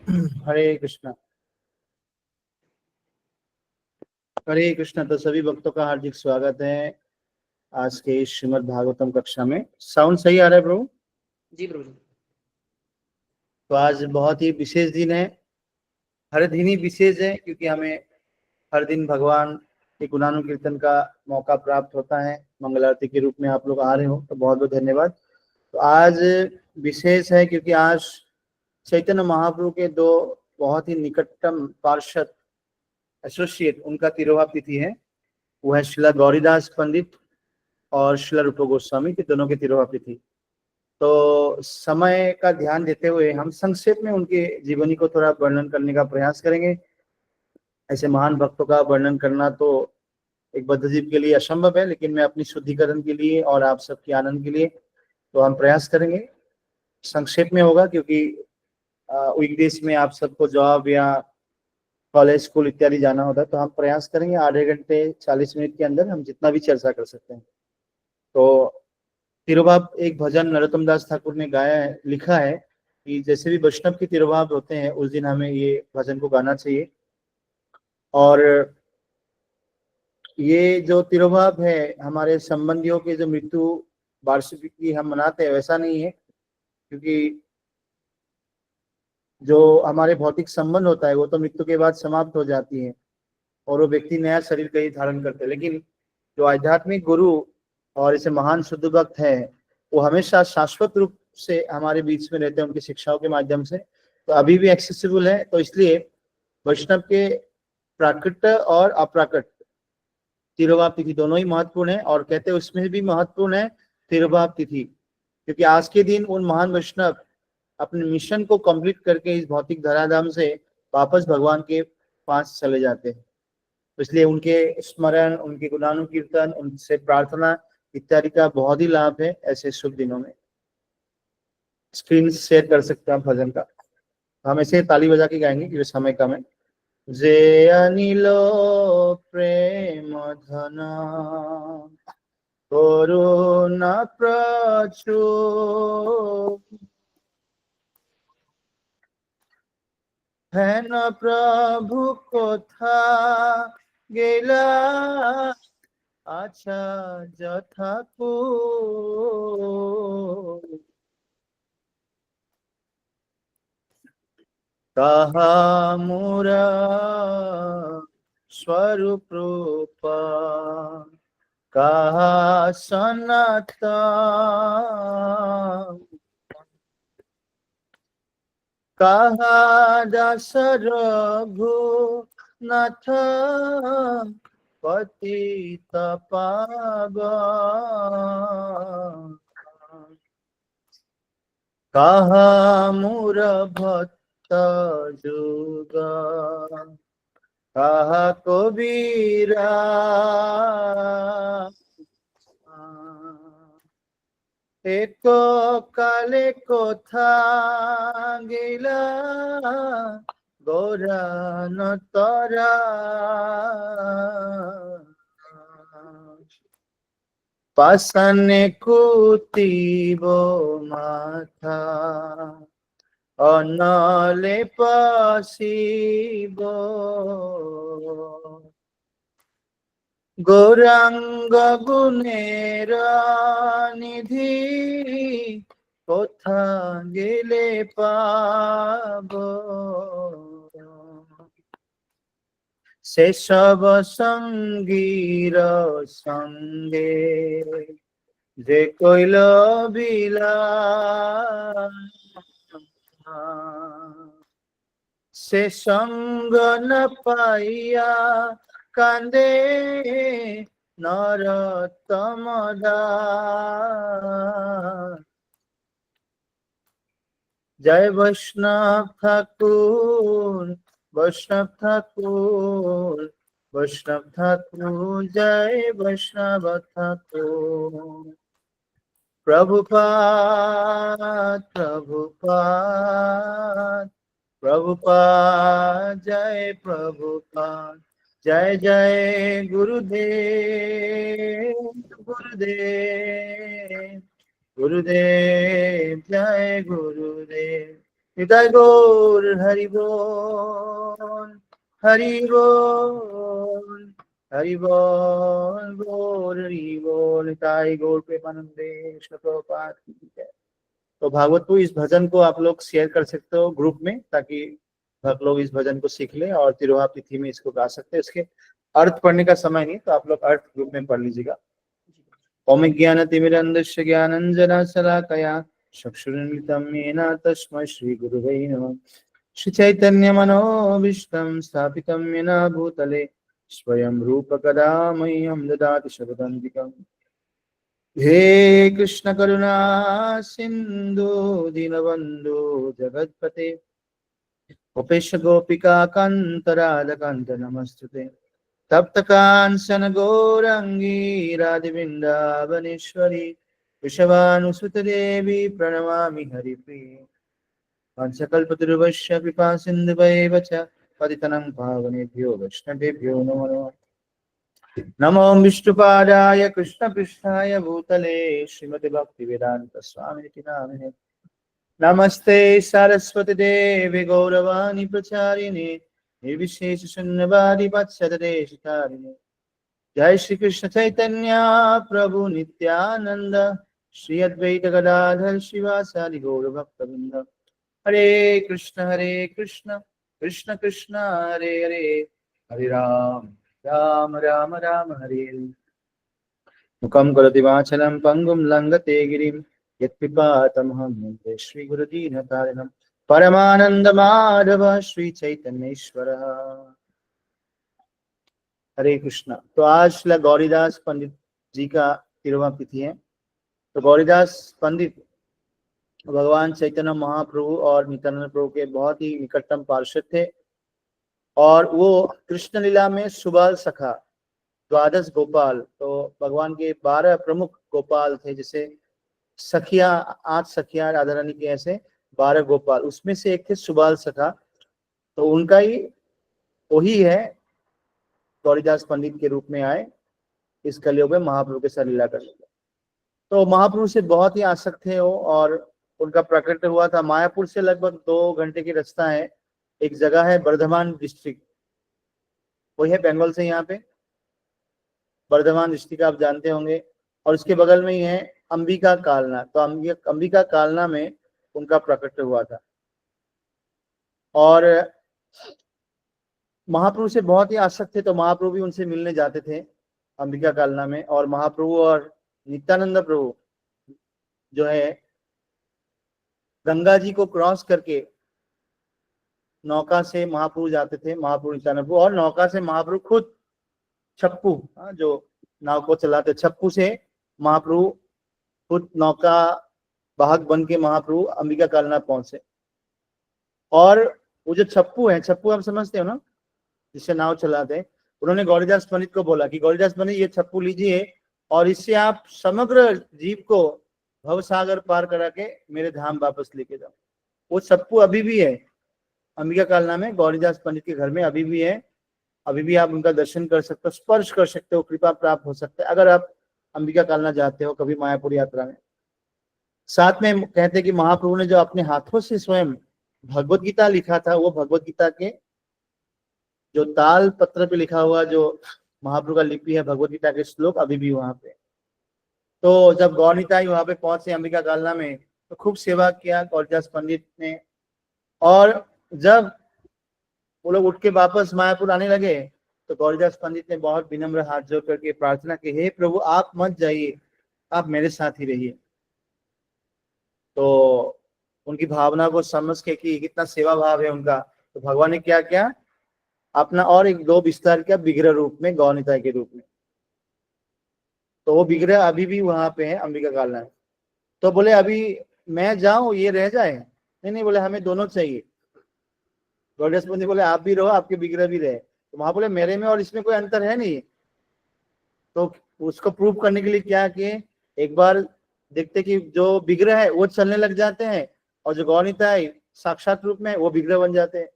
हरे कृष्णा। हरे कृष्णा। तो सभी भक्तों का हार्दिक स्वागत है आज के इस श्रीमद् भागवतम कक्षा में। साउंड सही आ रहा है प्रभु? जी प्रभु जी। तो आज बहुत ही विशेष दिन है। हर दिन ही विशेष है क्योंकि हमें हर दिन भगवान के गुणानुकीर्तन का मौका प्राप्त होता है। मंगल आरती के रूप में आप लोग आ रहे हो तो बहुत बहुत धन्यवाद। तो आज विशेष है क्योंकि आज चैतन्य महाप्रभु के दो बहुत ही निकटतम पार्षद एसोसिएट उनका तिरोभाव तिथि है। वो है श्रीला गौरीदास पंडित और श्रीला रूप गोस्वामी के दोनों के तिरोभाव तिथि। तो समय का ध्यान देते हुए हम संक्षेप में उनके जीवनी को थोड़ा वर्णन करने का प्रयास करेंगे। ऐसे महान भक्तों का वर्णन करना तो एक बद्धजीव के लिए असंभव है, लेकिन मैं अपनी शुद्धिकरण के लिए और आप सबके आनंद के लिए तो हम प्रयास करेंगे। संक्षेप में होगा क्योंकि वीकडेज में आप सबको जॉब या कॉलेज स्कूल इत्यादि जाना होता है, तो हम प्रयास करेंगे आधे घंटे 40 मिनट के अंदर हम जितना भी चर्चा कर सकते हैं। तो तिरुभाव एक भजन नरोत्तम दास ठाकुर ने गाया है, लिखा है कि जैसे भी वैष्णव के तिरुभाव होते हैं उस दिन हमें ये भजन को गाना चाहिए। और ये जो तिरुभाव है हमारे संबंधियों के जो मृत्यु वार्षिकी हम मनाते हैं वैसा नहीं है, क्योंकि जो हमारे भौतिक संबंध होता है वो तो मृत्यु के बाद समाप्त हो जाती है और वो व्यक्ति नया शरीर का ही धारण करते हैं। लेकिन जो आध्यात्मिक गुरु और ऐसे महान शुद्ध भक्त है वो हमेशा शाश्वत रूप से हमारे बीच में रहते हैं उनकी शिक्षाओं के माध्यम से, तो अभी भी एक्सेसिबल है। तो इसलिए वैष्णव के प्राकृत और अप्राकृत तिरुभाव तिथि दोनों ही महत्वपूर्ण है, और कहते हैं उसमें भी महत्वपूर्ण है तिरुभाव तिथि, क्योंकि आज के दिन उन महान वैष्णव अपने मिशन को कंप्लीट करके इस भौतिक धराधाम से वापस भगवान के पास चले जाते हैं। तो इसलिए उनके स्मरण, उनके गुणानुकीर्तन, उनसे प्रार्थना इत्यादि का बहुत ही लाभ है ऐसे शुभ दिनों में। स्क्रीन शेयर कर सकते हैं आप भजन का। हम ऐसे ताली बजा के गाएंगे क्योंकि समय कम है। जे अनिलो प्रेम धन करुणा प्रचुर হেন প্রভু কোথা গেলা আচ্ছা যথাকু তাহা মুরা স্বরূপ রূপা কাহা সনাতন কাহা দাস রঘুনাথ পতিত পাবন কাহা মুর ভক্ত যুগ কাহা কবিরা এক কালে কোথা গেলা গৌরান তরা পাশানে কুতিব মাথা অনলে পাশিব গৌরাঙ্গ গুণের নিধি কোথা গেলে পাব সেসব সঙ্গীর সঙ্গে যে কইল বিলাস সে সঙ্গ না পাইয়া কান্দে নরোত্তম দাস। জয় বৈষ্ণব ঠাকুর, বৈষ্ণব ঠাকুর, বৈষ্ণব ঠাকুর, জয় বৈষ্ণব ঠাকুর। प्रभुपाद प्रभुपाद प्रभुपाद, जय प्रभुपाद। जय जय गुरुदेव गुरुदेव गुरुदेव, जय गुरुदेव। निताय गौर हरि बोल, हरि बोल, हरि बोल, गौर हरि बोल, निताय गौर प्रेमानंदे श्रील प्रभुपाद की जय। तो भागवतपुर इस भजन को आप लोग शेयर कर सकते हो ग्रुप में, ताकि आप लोग इस भजन को सीख लें और तिरुहा तिथि में इसको गा सकते हैं। इसके अर्थ पढ़ने का समय नहीं, तो आप लोग अर्थ ग्रुप में पढ़ लीजिएगा। ओम ज्ञानतिमिरन्धस्य ज्ञानञ्जनशलाकया चक्षुरुन्मिलितं येन तस्मै श्रीगुरुवे नमः। श्रीचैतन्यमनोभीष्टं स्थापितं येन भूतले स्वयं रूपकदा मह्यं ददाति शरदन्तिकम्। हे कृष्ण करुणा सिंधु दीनबंधु जगतपते गोपेश गोपिका कांत राधा कांत नमस्तुते। तप्त कांचन गौरंगी राधे वृंदावनेश्वरी वृषभानुसुत देवी प्रणमामि हरिप्रिये। पंचकल्पतरुभ्यश्च कृपा सिन्धुभैव च पतितनं पावनेभ्यो वैष्णवेभ्यो नमो नमः। नमो विष्णुपादाय कृष्णपृष्ठाय भूतले श्रीमति भक्तिवेदांत स्वामिनिति नामिने। नमस्ते सरस्वती देवी गौरवाणी प्रचारिणे निर्विशेष शून्यवादी वत्सदेशितारिणे। जय श्री कृष्ण चैतन्य प्रभु नित्यानंद श्री अद्वैत गदाधर शिवासादि गौर भक्तवृंद। हरे कृष्ण कृष्ण कृष्ण हरे हरे, हरे राम राम राम राम हरे। मुखं करोति वाचनं पंगुं लंघते गिरिं यत्पिपातमहं वन्दे श्रीगुरुदीनतारिणं। परमानंदमाधव श्री चैतन्येश्वरः। हरे कृष्णा। तो आज श्रील गौरीदास पंडित जी का 13वां तिथि है। तो गौरीदास पंडित भगवान चैतन्य महाप्रभु और नित्यानंद प्रभु के बहुत ही निकटतम पार्षद थे, और वो कृष्ण लीला में सुबाल सखा, द्वादश गोपाल, तो भगवान के 12 प्रमुख गोपाल थे, जैसे सखिया 8 सखिया राधा रानी के, ऐसे 12 गोपाल, उसमें से एक थे सुबाल सखा। तो उनका ही वही है गौरीदास पंडित के रूप में आए इस कलयुग में महाप्रभु के साथ लीला करने। तो महाप्रभु से बहुत ही आसक्त थे वो, और उनका प्रकट हुआ था मायापुर से लगभग 2 घंटे की रास्ता है। एक जगह है बर्धमान डिस्ट्रिक्ट, वही है बंगाल से, यहाँ पे बर्धमान डिस्ट्रिक्ट आप जानते होंगे। और उसके बगल में ही है अंबिका कालना। तो अंबिका कालना में उनका प्रकट हुआ था। और महाप्रभु से बहुत ही आसक्त थे, तो महाप्रभु भी उनसे मिलने जाते थे अंबिका कालना में। और महाप्रभु और नित्यानंद प्रभु जो है गंगा जी को क्रॉस करके नौका से महाप्रभु जाते थे, महाप्रभु नित्यानंद प्रभु, और नौका से महाप्रभु खुद छप्पू, जो नाव को चलाते छप्पू से महाप्रभु खुद नौका वाहक बन के महाप्रभु अंबिका कालना पहुंचे। और वो जो छप्पू है, छप्पू आप समझते हो ना, जिससे नाव चलाते हैं, उन्होंने गौरीदास पंडित को बोला कि गौरीदास पंडित ये छप्पू लीजिए और इससे आप समग्र जीव को भव सागर पार करा के मेरे धाम वापस लेके जाओ। वो छप्पू अभी भी है अंबिका कालना में, गौरीदास पंडित के घर में अभी भी है। अभी भी आप उनका दर्शन कर सकते हो, स्पर्श कर सकते हो, कृपा प्राप्त हो सकता है अगर आप अंबिका कालना जाते हो कभी मायापुर यात्रा में। साथ में कहते हैं कि महाप्रभु ने जो अपने हाथों से स्वयं भगवत गीता लिखा था, वो भगवत गीता के जो ताल पत्र पे लिखा हुआ जो महाप्रभु का लिपि है भगवत गीता के श्लोक अभी भी वहां पे। तो जब गौरनिताई वहां पे पहुंचे अंबिका कालना में, तो खूब सेवा किया गौरीदास पंडित ने। और जब वो लोग उठ के वापस मायापुर आने लगे, तो गौरीदास पंडित ने बहुत विनम्र हाथ जोड़ करके प्रार्थना की, हे प्रभु आप मत जाइए, आप मेरे साथ ही रहिए। तो उनकी भावना को समझ के कि कितना सेवा भाव है उनका, तो भगवान ने क्या किया, अपना और एक 2 विस्तार किया विग्रह रूप में, गौरनिताई के रूप में। तो वो विग्रह अभी भी वहां पे है अंबिका कालना में। तो बोले अभी मैं जाऊं ये रह जाए, नहीं बोले हमें दोनों चाहिए। गौरीदास पंडित बोले आप भी रहो, आपके विग्रह भी रहे। तो वहां बोले मेरे में और इसमें कोई अंतर है नहीं। तो उसको प्रूव करने के लिए क्या किए, एक बार देखते कि जो विग्रह है वो चलने लग जाते हैं, और जो गौरनिताई साक्षात रूप में वो विग्रह बन जाते हैं।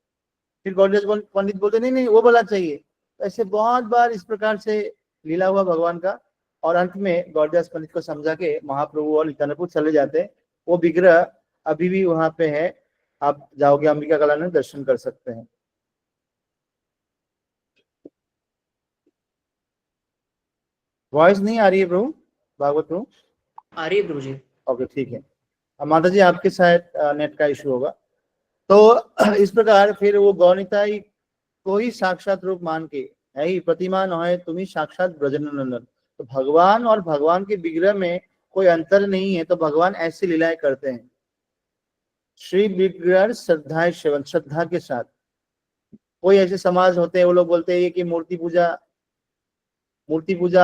फिर गौरीदास पंडित बोलते नहीं वो वाला चाहिए। ऐसे बहुत बार इस प्रकार से लीला हुआ भगवान का। और अंत में गौरीदास पंडित को समझा के महाप्रभु और नित्यानंद प्रभु चले जाते हैं। वो विग्रह अभी भी वहां पे है आप जाओगे अंबिका कला में दर्शन कर सकते हैं। वॉइस नहीं आ रही है प्रभु, भागवत प्रभु? आ रही है प्रभु जी। ओके ठीक है। अब माता जी आपके शायद नेट का इशू होगा। तो इस प्रकार फिर वो गौनिताई को ही साक्षात रूप मान के, है ही प्रतिमा न है तुम्ही साक्षात ब्रजनंदन। तो भगवान और भगवान के विग्रह में कोई अंतर नहीं है, तो भगवान ऐसी लीलाएं करते हैं। श्री विग्रह श्रद्धा सेवन, श्रद्धा के साथ। कोई ऐसे समाज होते हैं वो लोग बोलते हैं कि मूर्ति पूजा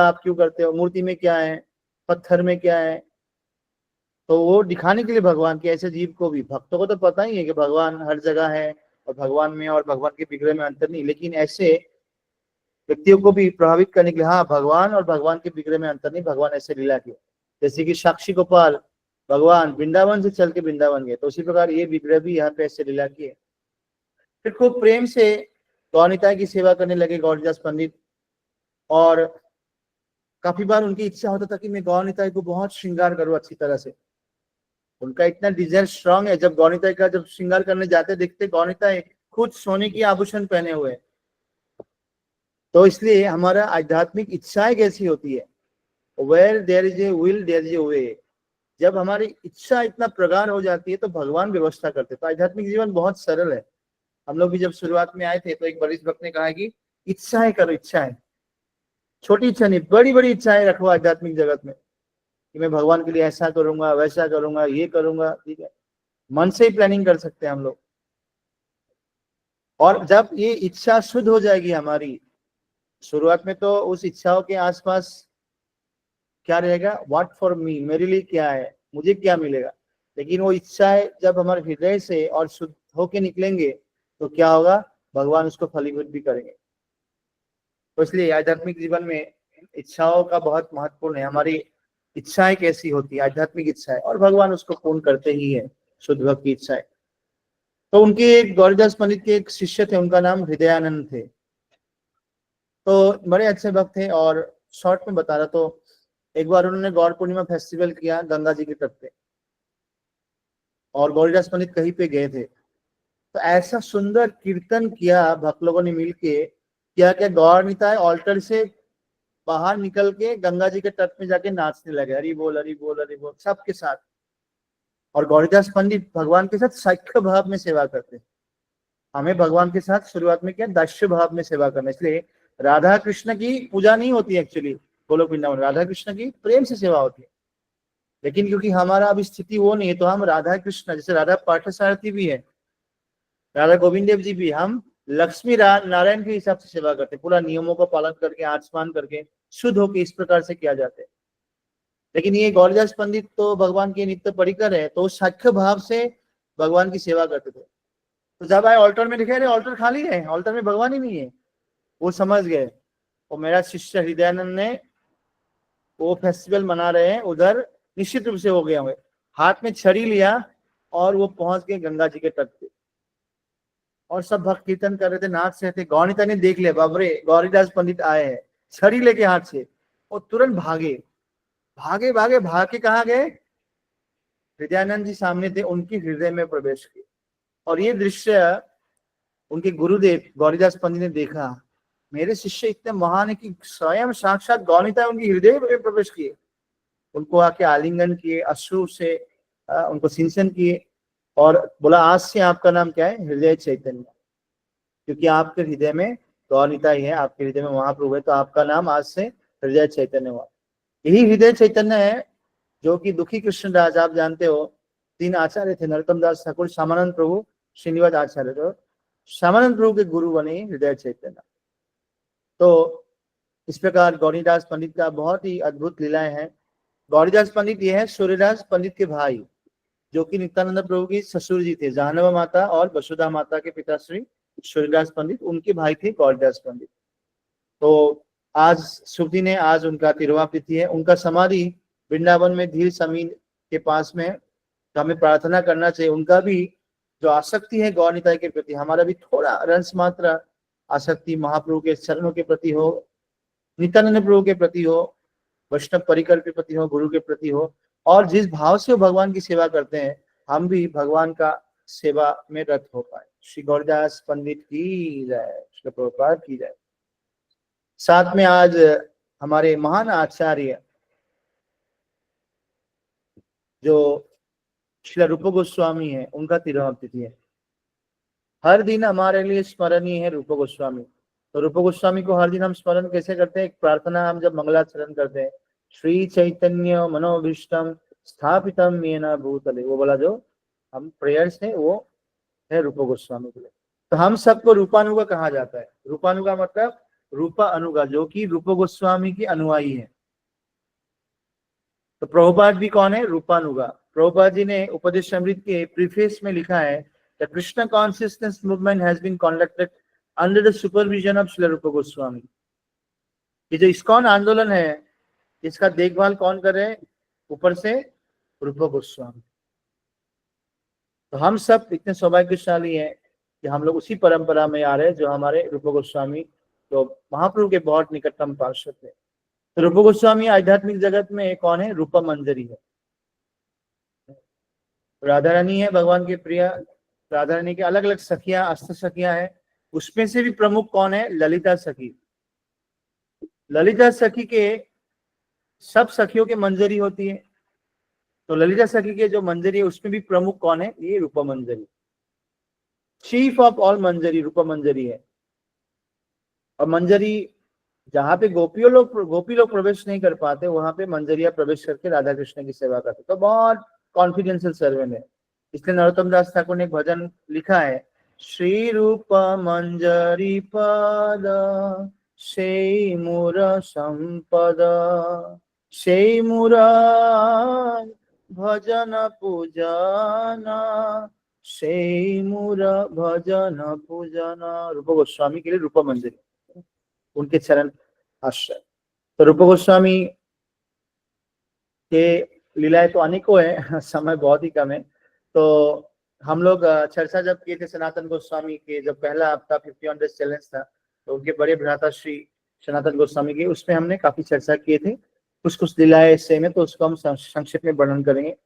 आप क्यों करते हो, मूर्ति में क्या है, पत्थर में क्या है। तो वो दिखाने के लिए भगवान के, ऐसे जीव को भी, भक्तों को तो पता ही है कि भगवान हर जगह है और भगवान में और भगवान के विग्रह में अंतर नहीं, लेकिन ऐसे व्यक्तियों को भी प्रभावित करने के लिए, हाँ भगवान और भगवान के विग्रह में अंतर नहीं, भगवान ऐसे लीला किए। जैसे कि साक्षी गोपाल भगवान वृंदावन से चल के वृंदावन गए, तो उसी प्रकार ये विग्रह भी यहाँ पे ऐसे लीला किए। फिर खूब प्रेम से गौनिताई की सेवा करने लगे गौरदास पंडित, और काफी बार उनकी इच्छा होता था कि मैं गौनिताई को बहुत श्रृंगार करूं अच्छी तरह से। उनका इतना डिजाइन स्ट्रांग है, जब गौनिताई का जब श्रृंगार करने जाते देखते गौनिताई खुद सोने की आभूषण पहने हुए। तो इसलिए हमारा आध्यात्मिक इच्छाएं कैसी होती है, where there is a will there is a way. जब हमारी इच्छा इतना प्रगाढ़ हो जाती है तो भगवान व्यवस्था करते। तो आध्यात्मिक जीवन बहुत सरल है। हम लोग भी जब शुरुआत में आए थे तो एक वरिष्ठ भक्त ने कहा कि इच्छाएं करो, इच्छाएं, छोटी इच्छा नहीं, बड़ी बड़ी इच्छाएं रखो आध्यात्मिक जगत में, कि मैं भगवान के लिए ऐसा करूंगा, वैसा करूंगा, ये करूंगा। ठीक है, मन से ही प्लानिंग कर सकते हैं हम लोग। और जब ये इच्छा शुद्ध हो जाएगी हमारी, शुरुआत में तो उस इच्छाओं के आसपास क्या रहेगा, व्हाट फॉर मी, मेरे लिए क्या है, मुझे क्या मिलेगा। लेकिन वो इच्छाएं जब हमारे हृदय से और शुद्ध होके निकलेंगे तो क्या होगा, भगवान उसको फलीभूत भी करेंगे। तो इसलिए आध्यात्मिक जीवन में इच्छाओं का बहुत महत्वपूर्ण है। हमारी इच्छाएं कैसी होती है, आध्यात्मिक इच्छाएं, और भगवान उसको पूर्ण करते ही है, शुद्ध भक्त की इच्छाएं। तो उनके गौरदास पंडित के एक शिष्य थे, उनका नाम हृदयानंद थे। तो बड़े अच्छे भक्त थे। और शॉर्ट में बता रहा, तो एक बार उन्होंने गौर पूर्णिमा फेस्टिवल किया गंगा जी के तट पे, और गौरीदास पंडित कहीं पे गए थे, तो ऐसा सुंदर कीर्तन किया भक्त लोगों ने मिलके। क्या क्या, गौर निताई ऑल्टर से बाहर निकल के गंगा जी के तट में जाके नाचने लगे, हरि बोल हरि बोल हरि बोल सबके साथ। और गौरीदास पंडित भगवान के साथ साख्य भाव में सेवा करते। हमें भगवान के साथ शुरुआत में क्या, दास्य भाव में सेवा करना। इसलिए राधा कृष्ण की पूजा नहीं होती एक्चुअली गोलोक वृंदावन, राधा कृष्ण की प्रेम से सेवा होती है। लेकिन क्योंकि हमारा अभी स्थिति वो नहीं है, तो हम राधा कृष्ण, जैसे राधा पार्थसारथी भी है, राधा गोविंद देव जी भी, हम लक्ष्मी नारायण के हिसाब से सेवा करते, पूरा नियमों का पालन करके, आचमान करके, शुद्ध होके इस प्रकार से किया जाता है। लेकिन ये गौरदास पंडित तो भगवान के नित्य परिकर है, तो साख्य भाव से भगवान की सेवा करते थे। तो जब आए ऑल्टर में दिखे, अरे ऑल्टर खाली है, ऑल्टर में भगवान ही नहीं है। वो समझ गए, और मेरा शिष्य हृदयानंद ने, वो फेस्टिवल मना रहे हैं उधर, निश्चित रूप से हो गया हुए, हाथ में छड़ी लिया और वो पहुंच गए गंगा जी के तट पे। और सब भक्त कीर्तन कर रहे थे, नाच रहे थे। गौनिता ने देख लिया, बाबरे गौरीदास पंडित आए हैं छड़ी लेके हाथ से, और तुरंत भागे भागे भागे भाग के कहा गए, हृदयानंद जी सामने थे, उनके हृदय में प्रवेश किए। और ये दृश्य उनके गुरुदेव गौरीदास पंडित ने देखा, मेरे शिष्य इतने महान है कि स्वयं साक्षात गौनिता उनके हृदय में प्रवेश किए। उनको आके आलिंगन किए, अश्रु से उनको सिंचन किए, और बोला आज से आपका नाम क्या है, हृदय चैतन्य, क्योंकि आपके हृदय में गौरनिता ही है, आपके हृदय में महाप्रभु है, तो आपका नाम आज से हृदय चैतन्य हुआ। यही हृदय चैतन्य है जो कि दुखी कृष्णदास, आप जानते हो, 3 आचार्य थे, नरोत्तम दास ठाकुर, श्यामानंद प्रभु, श्रीनिवास आचार्य। तो श्यामानंद प्रभु के गुरु बने हृदय चैतन्य। तो इस प्रकार गौरीदास पंडित का बहुत ही अद्भुत लीलाएं हैं। गौरीदास पंडित ये है सूर्यदास पंडित के भाई, जो कि नित्यानंद प्रभु की ससुर जी थे, जानवा माता और वसुधा माता के पिता श्री सूर्यदास पंडित, उनके भाई थे गौरीदास पंडित। तो आज शुभ दिन है, आज उनका तिरुवा तिथि है। उनका समाधि वृंदावन में धीर समीन के पास में, तो हमें प्रार्थना करना चाहिए उनका भी जो आसक्ति है गौर निताई के प्रति, हमारा भी थोड़ा रंस मात्र आसक्ति महाप्रभु के चरणों के प्रति हो, नित्यानंद प्रभु के प्रति हो, वैष्णव परिकर के प्रति हो, गुरु के प्रति हो। और जिस भाव से वो भगवान की सेवा करते हैं, हम भी भगवान का सेवा में रत हो पाए। श्री गौरदास पंडित की जय, श्री प्रभुपाद की जय। साथ में आज हमारे महान आचार्य जो श्री रूप गोस्वामी है, उनका तिरुभाव तिथि है। हर दिन हमारे लिए स्मरणीय है रूप गोस्वामी। तो रूप गोस्वामी को हर दिन हम स्मरण कैसे करते हैं? एक प्रार्थना हम जब मंगलाचरण करते हैं, श्री चैतन्य मनोभीष्टम स्थापितम येन भूतले, वो बोला जो हम प्रेयर्स है वो है रूप गोस्वामी के लिए। तो हम सबको रूपानुगा कहा जाता है। रूपानुगा मतलब रूपा अनुगा, जो कि रूप गोस्वामी की अनुयायी है। तो प्रभुपाद भी कौन है? रूपानुगा। प्रभुपाद जी ने उपदेशामृत के प्रीफेस में लिखा है, the Krishna consciousness movement has been conducted under the supervision of Shri Roop Goswami. ये जो इस्कॉन आंदोलन है, इसका देखभाल कौन कर रहे हैं? ऊपर से रूप गोस्वामी। तो हम सब इतने सौभाग्यशाली हैं कि हम लोग उसी परंपरा में आ रहे हैं जो हमारे रूप गोस्वामी तो महाप्रभु के बहुत निकटतम पार्षद थे। तो रूप गोस्वामी आध्यात्मिक जगत में कौन है? रूप मंजरी है। राधा रानी है भगवान की प्रिय। राधा रानी के अलग अलग सखियां, अष्ट सखियां हैं। उसमें से भी प्रमुख कौन है? ललिता सखी। ललिता सखी के सब सखियों के मंजरी होती है। तो ललिता सखी के जो मंजरी है उसमें भी प्रमुख कौन है? ये रूप मंजरी। चीफ ऑफ ऑल मंजरी रूप मंजरी है। और मंजरी जहाँ पे गोपी लोग प्रवेश नहीं कर पाते, वहां पे मंजरिया प्रवेश करके राधा कृष्ण की सेवा करते। तो बहुत कॉन्फिडेंशियल सर्वेंट है। इसलिए नरोत्तम दास ठाकुर ने एक भजन लिखा है, श्री रूप मंजरी पद से मुर संपद से मुर भजन पूजन से मुर भजन पूजन। रूप गोस्वामी के लिए रूप मंजरी, उनके चरण आश्रय। तो रूप गोस्वामी के लीलाएं तो अनेकों है, समय बहुत ही कम है। तो हम लोग चर्चा जब किए थे सनातन गोस्वामी के, जब पहला आपका 50 डेज चैलेंज था, तो उनके बड़े भ्राता श्री सनातन गोस्वामी के, उसमें हमने काफी चर्चा किए थे। कुछ लीलाएं सेम है, तो उसको हम संक्षिप्त में वर्णन करेंगे।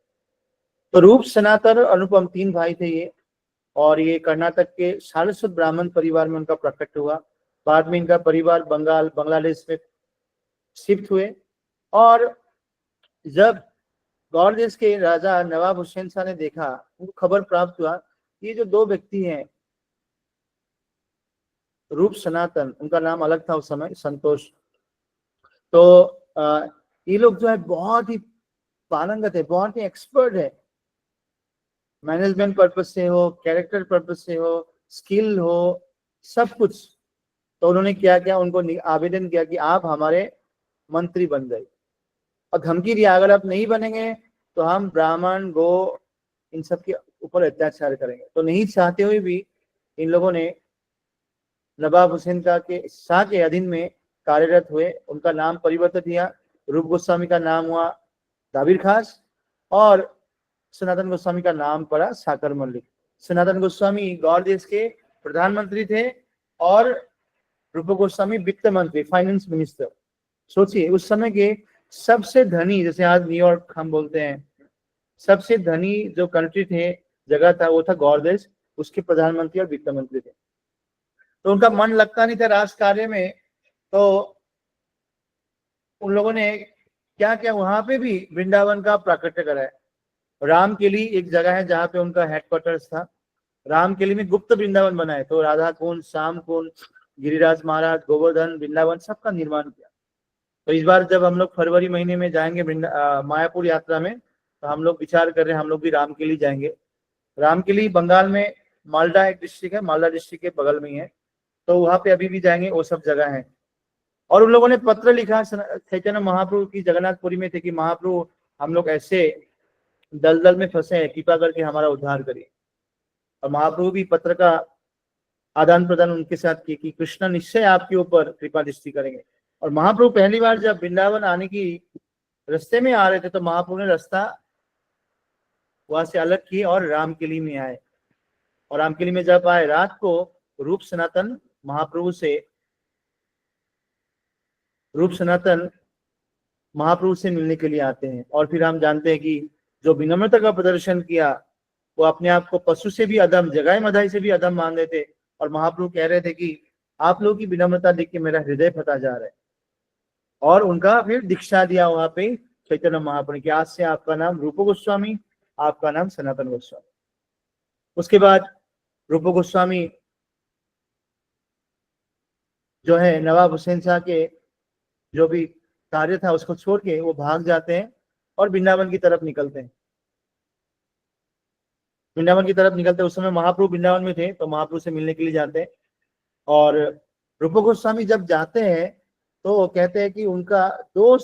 तो रूप, सनातन, अनुपम तीन भाई थे ये। और ये कर्नाटक के सारस्वत ब्राह्मण परिवार में उनका प्रकट हुआ। बाद में इनका परिवार बांग्लादेश में शिफ्ट हुए। और जब गौर देश के राजा नवाब हुसैन शाह ने देखा, उनको खबर प्राप्त हुआ, ये जो दो व्यक्ति हैं रूप सनातन, उनका नाम अलग था उस समय, संतोष। तो ये लोग जो है बहुत ही पारंगत है, बहुत ही एक्सपर्ट है। मैनेजमेंट पर्पज से हो, कैरेक्टर पर्पज से हो, स्किल हो, सब कुछ। तो उन्होंने क्या किया, उनको आवेदन किया कि आप हमारे मंत्री बन जाइए। और धमकी दिया, अगर आप नहीं बनेंगे तो हम ब्राह्मण, गो, इन सब के ऊपर अत्याचार करेंगे। तो नहीं चाहते हुए भी इन लोगों ने नवाब हुसैन के शाह के अधीन में कार्यरत हुए। उनका नाम परिवर्तन किया। रूप गोस्वामी का नाम हुआ दाबिर खास और सनातन गोस्वामी का नाम पड़ा साकर मल्लिक। सनातन गोस्वामी गौर देश के प्रधानमंत्री थे और रूप गोस्वामी वित्त मंत्री, फाइनेंस मिनिस्टर। सोचिए उस समय के सबसे धनी, जैसे आज न्यूयॉर्क हम बोलते हैं, सबसे धनी जो कंट्री थे, जगह था, वो था गौर देश। उसके प्रधानमंत्री और वित्त मंत्री थे। तो उनका मन लगता नहीं था राज कार्य में। तो उन लोगों ने क्या किया, वहां पे भी वृंदावन का प्राकट्य कराया। राम के लिए एक जगह है जहाँ पे उनका हेडक्वार्टर्स था। राम के लिए में गुप्त वृंदावन बनाए। तो राधा कुंड, श्याम कुंड, गिरिराज महाराज, गोवर्धन, वृंदावन, सबका निर्माण किया। तो इस बार जब हम लोग फरवरी महीने में जाएंगे मायापुर यात्रा में, तो हम लोग विचार कर रहे हैं हम लोग भी राम के लिए जाएंगे। राम के लिए बंगाल में मालदा एक डिस्ट्रिक्ट है, मालदा डिस्ट्रिक्ट के बगल में ही है। तो वहां पे अभी भी जाएंगे, वो सब जगह है। और उन लोगों ने पत्र लिखा चैतन्य महाप्रभु की, जगन्नाथपुरी में थे, कि महाप्रभु हम लोग ऐसे दलदल में फंसे हैं, कृपा करके हमारा उद्धार करिए। और महाप्रभु भी पत्र का आदान प्रदान उनके साथ किए कि कृष्ण निश्चय आपके ऊपर कृपा दृष्टि करेंगे। और महाप्रभु पहली बार जब वृंदावन आने की रास्ते में आ रहे थे, तो महाप्रभु ने रास्ता वहां से अलग किए और रामकिली में आए। और रामकिली में जब आए, रात को रूप सनातन महाप्रभु से मिलने के लिए आते हैं। और फिर हम जानते हैं कि जो विनम्रता का प्रदर्शन किया वो अपने आप को पशु से भी अधम, जगाई मधाई से भी अधम मान रहे थे। और महाप्रभु कह रहे थे कि आप लोगों की विनम्रता देख के मेरा हृदय फटा जा रहा है। और उनका फिर दीक्षा दिया वहां पे चैतन्य महाप्रभु ने कि आज से आपका नाम रूप गोस्वामी, आपका नाम सनातन गोस्वामी। उसके बाद रूप गोस्वामी जो है नवाब हुसैन शाह के जो भी कार्य था उसको छोड़ के वो भाग जाते हैं और वृंदावन की तरफ निकलते हैं। वृंदावन की तरफ निकलते हैं, उस समय महाप्रभु वृंदावन में थे, तो महाप्रभु से मिलने के लिए जाते हैं। और रूप गोस्वामी जब जाते हैं तो वो कहते हैं कि उनका दो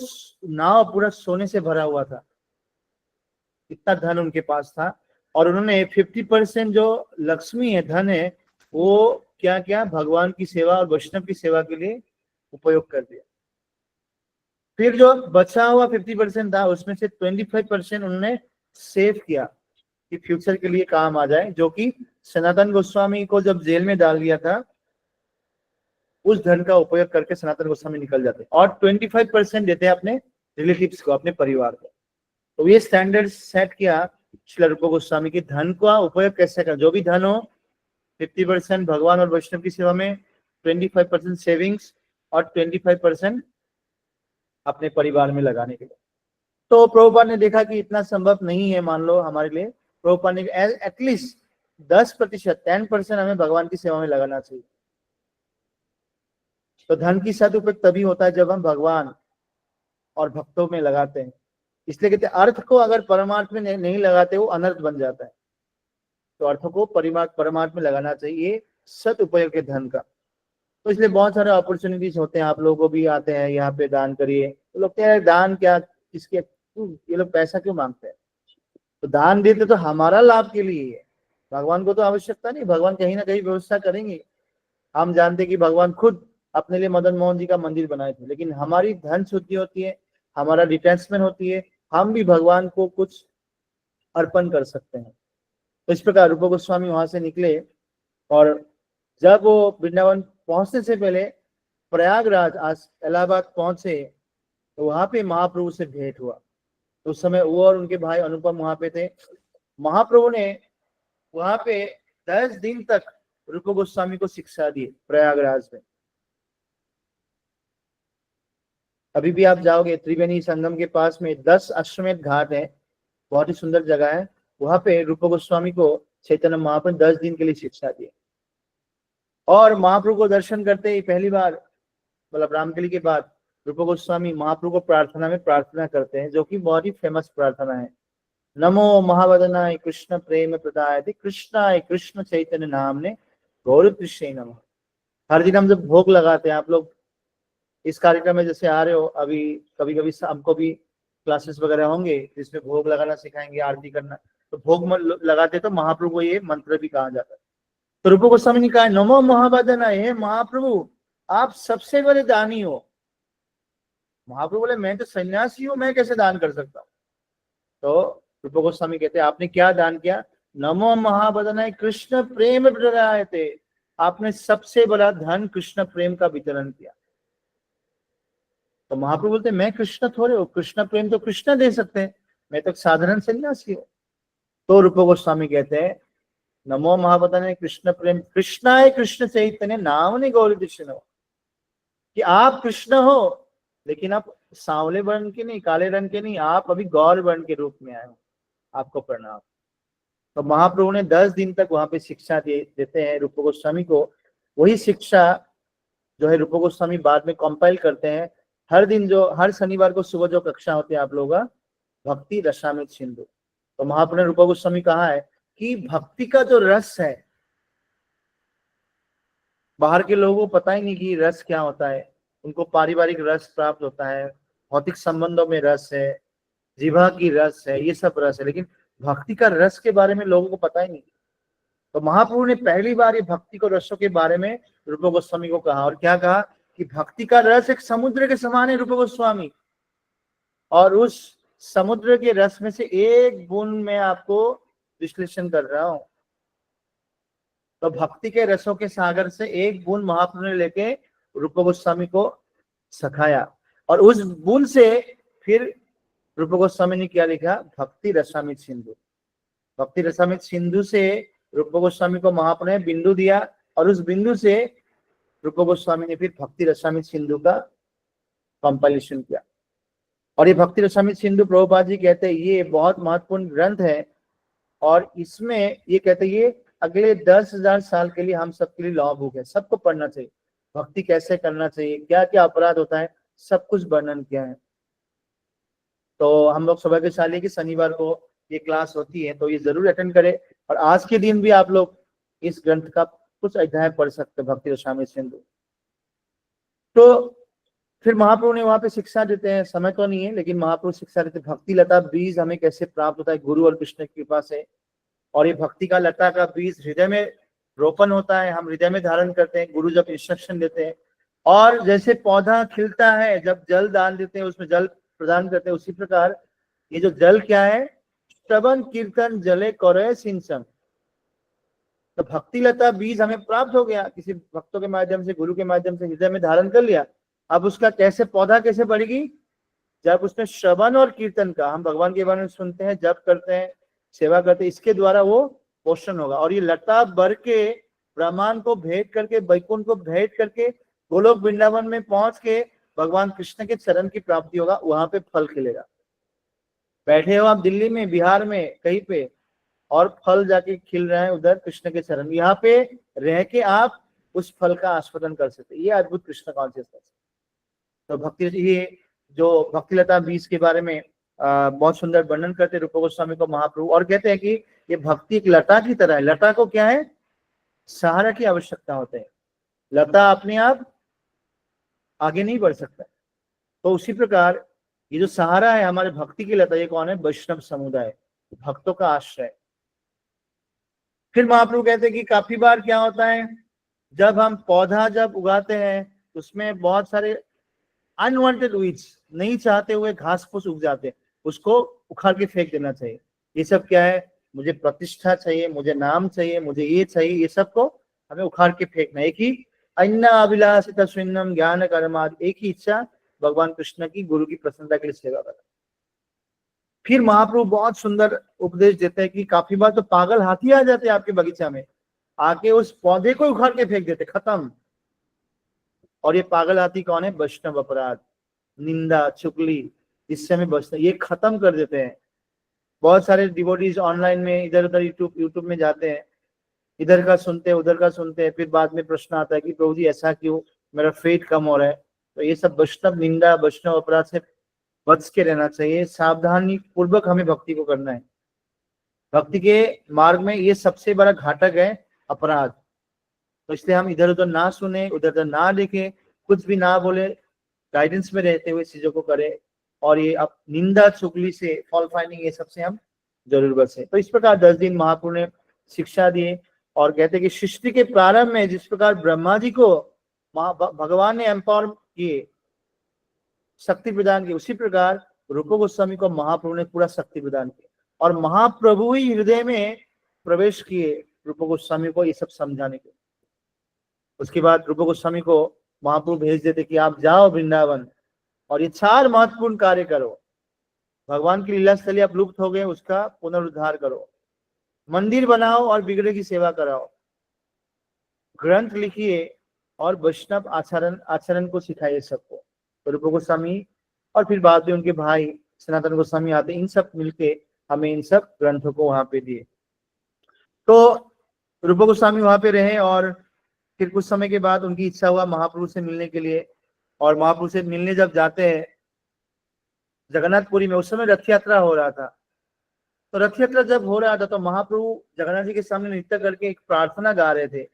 नाव पूरा सोने से भरा हुआ था, इतना धन उनके पास था। और उन्होंने 50% जो लक्ष्मी है, धन है, वो क्या क्या भगवान की सेवा और वैष्णव की सेवा के लिए उपयोग कर दिया। फिर जो बचा हुआ 50% था उसमें से 25% उन्होंने सेव किया कि फ्यूचर के लिए काम आ जाए, जो कि सनातन गोस्वामी को जब जेल में डाल दिया था उस धन का उपयोग करके सनातन गोस्वामी निकल जाते। और 25% देते हैं अपने रिलेटिव्स को, अपने परिवार को। तो ये स्टैंडर्ड सेट किया श्रील रूप गोस्वामी की, धन का उपयोग कैसे कर, जो भी धन हो 50% भगवान और वैष्णव की सेवा में, 25% सेविंग्स और 25% अपने परिवार में लगाने के लिए। तो प्रभुपाद ने देखा कि इतना संभव नहीं है मान लो हमारे लिए। प्रभुपाद ने एटलीस्ट 10%, 10% हमें भगवान की सेवा में लगाना चाहिए। तो धन की सदुपयोग तभी होता है जब हम भगवान और भक्तों में लगाते हैं। इसलिए कहते हैं अर्थ को अगर परमार्थ में नहीं लगाते वो अनर्थ बन जाता है। तो अर्थ को परमार्थ में लगाना चाहिए, सदुपयोग के धन का। तो इसलिए बहुत सारे अपॉर्चुनिटीज होते हैं, आप लोगों को भी आते हैं यहाँ पे दान करिए, तो लोग कहते हैं दान क्या, किसके, ये लोग पैसा क्यों मांगते हैं। तो दान देते तो हमारा लाभ के लिए है, भगवान को तो आवश्यकता नहीं, भगवान कहीं ना कहीं व्यवस्था करेंगे। हम जानते हैं कि भगवान खुद अपने लिए मदन मोहन जी का मंदिर बनाए थे, लेकिन हमारी धन शुद्धि होती है, हमारा डिटैचमेंट होती है, हम भी भगवान को कुछ अर्पण कर सकते हैं। तो इस प्रकार रूप गोस्वामी वहां से निकले और जब वो वृंदावन पहुंचने से पहले प्रयागराज, आज इलाहाबाद पहुंचे, तो वहां पे महाप्रभु से भेंट हुआ। तो उस समय वो और उनके भाई अनुपम वहां पे थे। महाप्रभु ने वहां पे 10 दिन तक रूप गोस्वामी को शिक्षा दी प्रयागराज में। अभी भी आप जाओगे त्रिवेणी संगम के पास में 10 अश्वमेध घाट है, बहुत ही सुंदर जगह है। वहां पे रूप गोस्वामी को चैतन्य महाप्रभु 10 दिन के लिए शिक्षा दी। और महाप्रभु को दर्शन करते ही पहली बार, मतलब रामकली के बाद, रूप गोस्वामी महाप्रभु को प्रार्थना में प्रार्थना करते हैं, जो कि बहुत ही फेमस प्रार्थना है। नमो महावदनाय कृष्ण प्रेम प्रदायते कृष्णाय कृष्ण चैतन्य नामने गौर कृष्ण नमः। हर दिन हम जब भोग लगाते हैं, आप लोग इस कार्यक्रम में जैसे आ रहे हो, अभी कभी कभी हमको भी क्लासेस वगैरह होंगे जिसमें भोग लगाना सिखाएंगे, आरती करना, तो भोग लगाते तो महाप्रभु को ये मंत्र भी कहा जाता है। तो रूप गोस्वामी ने कहा नमो महावदनाय, हे महाप्रभु आप सबसे बड़े दानी हो। महाप्रभु बोले मैं तो सन्यासी हूं, मैं कैसे दान कर सकता हूँ। तो रूप गोस्वामी कहते हैं आपने क्या दान किया, नमो महावदनाय कृष्ण प्रेम प्रदायते, आपने सबसे बड़ा धन कृष्ण प्रेम का वितरण किया। तो महाप्रभु बोलते मैं कृष्ण थोड़े हो, कृष्ण प्रेम तो कृष्ण दे सकते हैं, मैं तो साधारण सन्यासी हूँ। तो रूप गोस्वामी कहते हैं नमो महावदनाय कृष्ण प्रेम कृष्णाय कृष्ण चैतन्य नामने गौर कृष्ण हो, कि आप कृष्ण हो लेकिन आप सांवले वर्ण के नहीं, काले रंग के नहीं, आप अभी गौर वर्ण के रूप में आए हो, आपको प्रणाम। तो महाप्रभु ने 10 दिन तक वहां पे शिक्षा देते हैं रूप गोस्वामी को। वही शिक्षा जो है रूप गोस्वामी बाद में कंपाइल करते हैं। हर दिन जो, हर शनिवार को सुबह जो कक्षा होती है आप लोगों का, भक्ति रसामृत सिंधु, तो महाप्रभु ने रूप गोस्वामी कहा है कि भक्ति का जो रस है, बाहर के लोगों को पता ही नहीं कि रस क्या होता है। उनको पारिवारिक रस प्राप्त होता है, भौतिक संबंधों में रस है, जिह्वा की रस है, ये सब रस है, लेकिन भक्ति का रस के बारे में लोगों को पता ही नहीं। तो महाप्रभु ने पहली बार ये भक्ति को रसों के बारे में रूप गोस्वामी को कहा, और क्या कहा कि भक्ति का रस एक समुद्र के समान है रूप गोस्वामी, और उस समुद्र के रस में से एक बूंद मैं आपको विश्लेषण कर रहा हूं। तो भक्ति के रसों के सागर से एक बूंद महाप्रभु ने लेके रूप गोस्वामी को सखाया, और उस बूंद से फिर रूप गोस्वामी ने क्या लिखा, भक्ति रसामृत सिंधु। भक्ति रसामृत सिंधु से रूप गोस्वामी को महाप्रभु ने बिंदु दिया और उस बिंदु से रूप गोस्वामी ने फिर भक्ति रसामृत सिंधु का कंपाइलेशन किया। और ये भक्ति रसामृत सिंधु प्रभुपाद जी कहते हैं ये बहुत महत्वपूर्ण ग्रंथ है और इसमें ये कहते हैं ये अगले 10,000 साल के लिए हम सबके लिए लॉ बुक है, सबको पढ़ना चाहिए। भक्ति कैसे करना चाहिए, क्या क्या अपराध होता है, सब कुछ वर्णन किया है। तो हम लोग सौभाग्यशाली कि शनिवार को ये क्लास होती है, तो ये जरूर अटेंड करें। और आज के दिन भी आप लोग इस ग्रंथ का कुछ अध्याय पढ़ सकते हैं, भक्ति रसामृत सिंधु। तो फिर महाप्रभु ने वहां पे शिक्षा देते हैं, समय तो नहीं है लेकिन महाप्रभु शिक्षा देते हैं भक्ति लता बीज हमें कैसे प्राप्त होता है, गुरु और कृष्ण की कृपा से। और ये भक्ति का लता का बीज हृदय में रोपण होता है, हम हृदय में धारण करते हैं, गुरु जब इंस्ट्रक्शन देते हैं। और जैसे पौधा खिलता है जब जल डाल देते हैं, उसमें जल प्रदान करते हैं, उसी प्रकार ये जो जल क्या है, श्रवण कीर्तन जले करे सिंचन। तो भक्ति लता बीज हमें प्राप्त हो गया, किसी भक्तों के माध्यम से, गुरु के माध्यम से हृदय में धारण कर लिया। अब उसका कैसे पौधा कैसे बढ़ेगी, जब उसमें श्रवण और कीर्तन का, हम भगवान के बारे में सुनते हैं, जप करते हैं, सेवा करते हैं, इसके द्वारा वो पोषण होगा। और ये लता बढ़ के ब्रह्मांड को भेंट करके, वैकुंठ को भेंट करके, गोलोक वृंदावन में पहुंच के भगवान कृष्ण के चरण की प्राप्ति होगा, वहां पे फल खिलेगा। बैठे हो आप दिल्ली में, बिहार में, कहीं पे, और फल जाके खिल रहे हैं उधर कृष्ण के चरण, यहाँ पे रह के आप उस फल का आस्वादन कर सकते हैं। ये अद्भुत कृष्ण कॉन्शियसनेस। तो भक्ति, ये जो भक्ति लता बीज के बारे में बहुत सुंदर वर्णन करते रूप गोस्वामी को महाप्रभु, और कहते हैं कि ये भक्ति एक लता की तरह है। लता को क्या है, सहारा की आवश्यकता होता है, लता अपने आप आगे नहीं बढ़ सकता। तो उसी प्रकार ये जो सहारा है हमारे भक्ति की लता, ये कौन है, वैष्णव समुदाय, भक्तों का आश्रय। फिर महाप्रभु कहते हैं कि काफी बार क्या होता है, जब हम पौधा जब उगाते हैं उसमें बहुत सारे अनवांटेड वीड्स, नहीं चाहते हुए घास फूस उग जाते हैं, उसको उखाड़ के फेंक देना चाहिए। ये सब क्या है, मुझे प्रतिष्ठा चाहिए, मुझे नाम चाहिए, मुझे ये चाहिए, ये सब को हमें उखाड़ के फेंकना। एक ही अन्ना अभिलाषित स्विन्नम ज्ञान कर्माद, एक ही इच्छा भगवान कृष्ण की, गुरु की प्रसन्नता के लिए सेवा करना। फिर महाप्रभु बहुत सुंदर उपदेश देते हैं कि काफी बार तो पागल हाथी आ जाते हैं आपके बगीचा में, आके उस पौधे को उखाड़ के फेंक देते, खत्म। और ये पागल हाथी कौन है, वैष्णव अपराध, निंदा, चुगली, इससे हमें बचना, ये खत्म कर देते हैं। बहुत सारे डिवोटीज ऑनलाइन में इधर उधर यूट्यूब में जाते हैं, इधर का सुनते हैं, उधर का सुनते हैं, फिर बाद में प्रश्न आता है कि प्रभु जी ऐसा क्यों, मेरा फेट कम हो रहा है। तो ये सब वैष्णव निंदा, वैष्णव अपराध से बच के रहना चाहिए, सावधानी पूर्वक हमें भक्ति को करना है। भक्ति के मार्ग में ये सबसे बड़ा घातक है अपराध। तो इसलिए हम इधर उधर ना सुने, उधर उधर ना देखें, कुछ भी ना बोले, गाइडेंस में रहते हुए चीजों को करें। और ये अब निंदा, चुगली से, फॉल्ट फाइंडिंग, ये सबसे हम जरूर बचे। तो इस प्रकार 10 दिन महाप्रभु ने शिक्षा दिए और कहते कि सृष्टि के प्रारंभ में जिस प्रकार ब्रह्मा जी को भगवान ने एम्पावर किए, शक्ति प्रदान की, उसी प्रकार रूप गोस्वामी को महाप्रभु ने पूरा शक्ति प्रदान किया। और महाप्रभु ही हृदय में प्रवेश किए रूप गोस्वामी को ये सब समझाने के। उसके बाद रूप गोस्वामी को महाप्रभु भेज देते कि आप जाओ वृंदावन और ये 4 महत्वपूर्ण कार्य करो। भगवान की लीला स्थली आप लुप्त हो गए, उसका पुनरुद्धार करो, मंदिर बनाओ और बिगड़े की सेवा कराओ, ग्रंथ लिखिए और वैष्णव आचरण को सिखाइए सबको। तो रूप गोस्वामी और फिर बाद में उनके भाई सनातन गोस्वामी आते, इन सब मिलके हमें इन सब ग्रंथों को वहां पे दिए। तो रूप गोस्वामी वहां पे रहे और फिर कुछ समय के बाद उनकी इच्छा हुआ महाप्रभु से मिलने के लिए। और महाप्रभु से मिलने जब जाते हैं जगन्नाथपुरी में, उस समय रथ यात्रा हो रहा था। तो रथ यात्रा जब हो रहा था तो महाप्रभु जगन्नाथ जी के सामने नृत्य करके एक प्रार्थना गा रहे थे।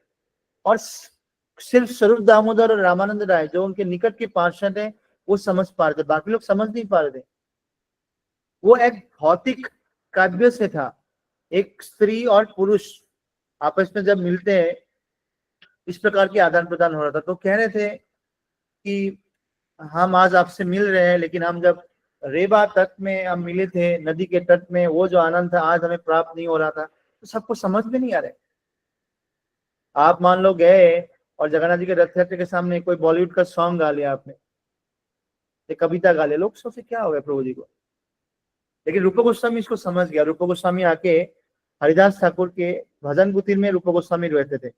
और सिर्फ स्वरूप दामोदर और रामानंद राय जो उनके निकट के पार्षद हैं वो समझ पा रहे थे, बाकी लोग समझ नहीं पा रहे थे। वो एक भौतिक काव्य से था, एक स्त्री और पुरुष आपस में जब मिलते हैं इस प्रकार के आदान प्रदान हो रहा था। तो कह रहे थे कि हम आज आपसे मिल रहे हैं, लेकिन हम जब रेवा तट में हम मिले थे, नदी के तट में, वो जो आनंद था आज हमें प्राप्त नहीं हो रहा था। तो सबको समझ में नहीं आ रहा। आप मान लो गए और जगन्नाथ जी के रथ यात्रा के सामने कोई बॉलीवुड का सॉन्ग गा लिया आपने, एक कविता गा लिया, लोग सोचे क्या हो गया प्रभु जी को। लेकिन रूप गोस्वामी इसको समझ गया। रूप गोस्वामी आके हरिदास ठाकुर के भजन कुटीर में रूप गोस्वामी रहते थे।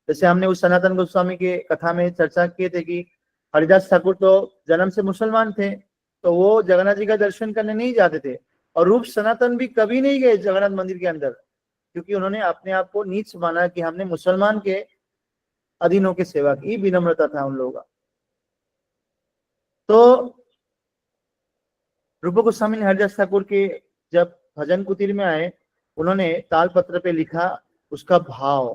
जैसे हमने उस सनातन गोस्वामी के कथा में चर्चा किए थे कि हरिदास ठाकुर तो जन्म से मुसलमान थे, तो वो जगन्नाथ जी का दर्शन करने नहीं जाते थे, और रूप सनातन भी कभी नहीं गए जगन्नाथ मंदिर के अंदर, क्योंकि उन्होंने अपने आप को नीच माना कि हमने मुसलमान के अधीनों की सेवा की, विनम्रता था उन लोगों का। तो रूप गोस्वामी ने हरिदास ठाकुर के जब भजन कुटीर में आए, उन्होंने ताल पत्र पे लिखा उसका भाव,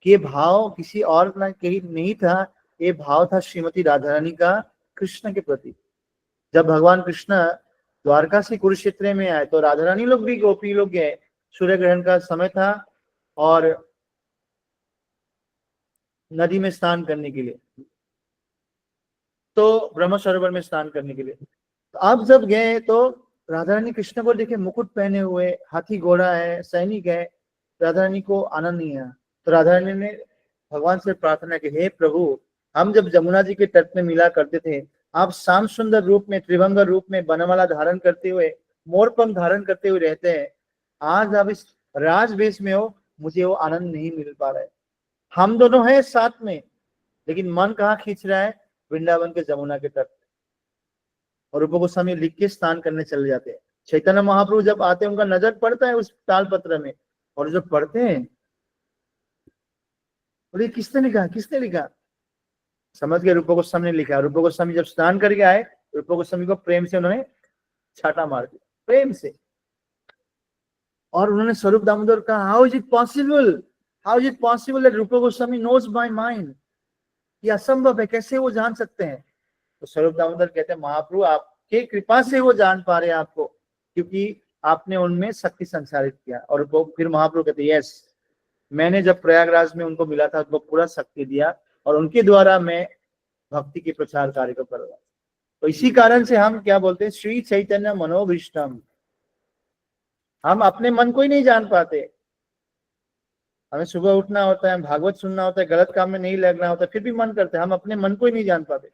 कि ये भाव किसी और ना कहीं नहीं था, ये भाव था श्रीमती राधा रानी का कृष्ण के प्रति। जब भगवान कृष्ण द्वारका से कुरुक्षेत्र में आए तो राधा रानी लोग भी, गोपी लोग गए, सूर्य ग्रहण का समय था और नदी में स्नान करने के लिए, तो ब्रह्म सरोवर में स्नान करने के लिए। तो आप जब गए तो राधा रानी कृष्ण को देखे मुकुट पहने हुए, हाथी घोड़ा है, सैनिक है, राधा रानी को आनंद नहीं आया। तो राधा रानी ने भगवान से प्रार्थना की, हे प्रभु, हम जब जमुना जी के तट में मिला करते थे, आप श्याम सुंदर रूप में, त्रिभंग रूप में, बनमाला धारण करते हुए, मोरपंख धारण करते हुए रहते हैं, आज आप इस राजवेश में हो, मुझे वो आनंद नहीं मिल पा रहा है। हम दोनों हैं साथ में, लेकिन मन कहाँ खींच रहा है, वृंदावन के जमुना के तट। और रूप गोस्वामी लिख के स्नान करने चले जाते हैं। चैतन्य महाप्रभु जब आते हैं, उनका नजर पड़ता है उस ताल पत्र में, और जब पढ़ते हैं, बोले किसने लिखा, किसने लिखा, समझ गए रूप गोस्वामी ने लिखा। रूप गोस्वामी जब स्नान करके आए, रूप गोस्वामी को प्रेम से उन्होंने छाटा मार दिया, प्रेम से, और उन्होंने स्वरूप दामोदर कहा, how is it possible, how is it possible that रूप गोस्वामी नोज माय माइंड, ये असंभव है, कैसे वो जान सकते हैं। तो स्वरूप दामोदर कहते हैं, महाप्रभु आपके कृपा से वो जान पा रहे हैं आपको, क्योंकि आपने उनमें शक्ति संचारित किया। और फिर महाप्रभु कहते हैं, यस, मैंने जब प्रयागराज में उनको मिला था, उनको पूरा शक्ति दिया, और उनके द्वारा मैं भक्ति के प्रचार कार्य को कर रहा हूं। तो इसी कारण से हम क्या बोलते हैं, श्री चैतन्य मनोभीष्टम। हम अपने मन को ही नहीं जान पाते। हमें सुबह उठना होता है, भागवत सुनना होता है, गलत काम में नहीं लगना होता, फिर भी मन करता है, हम अपने मन को ही नहीं जान पाते।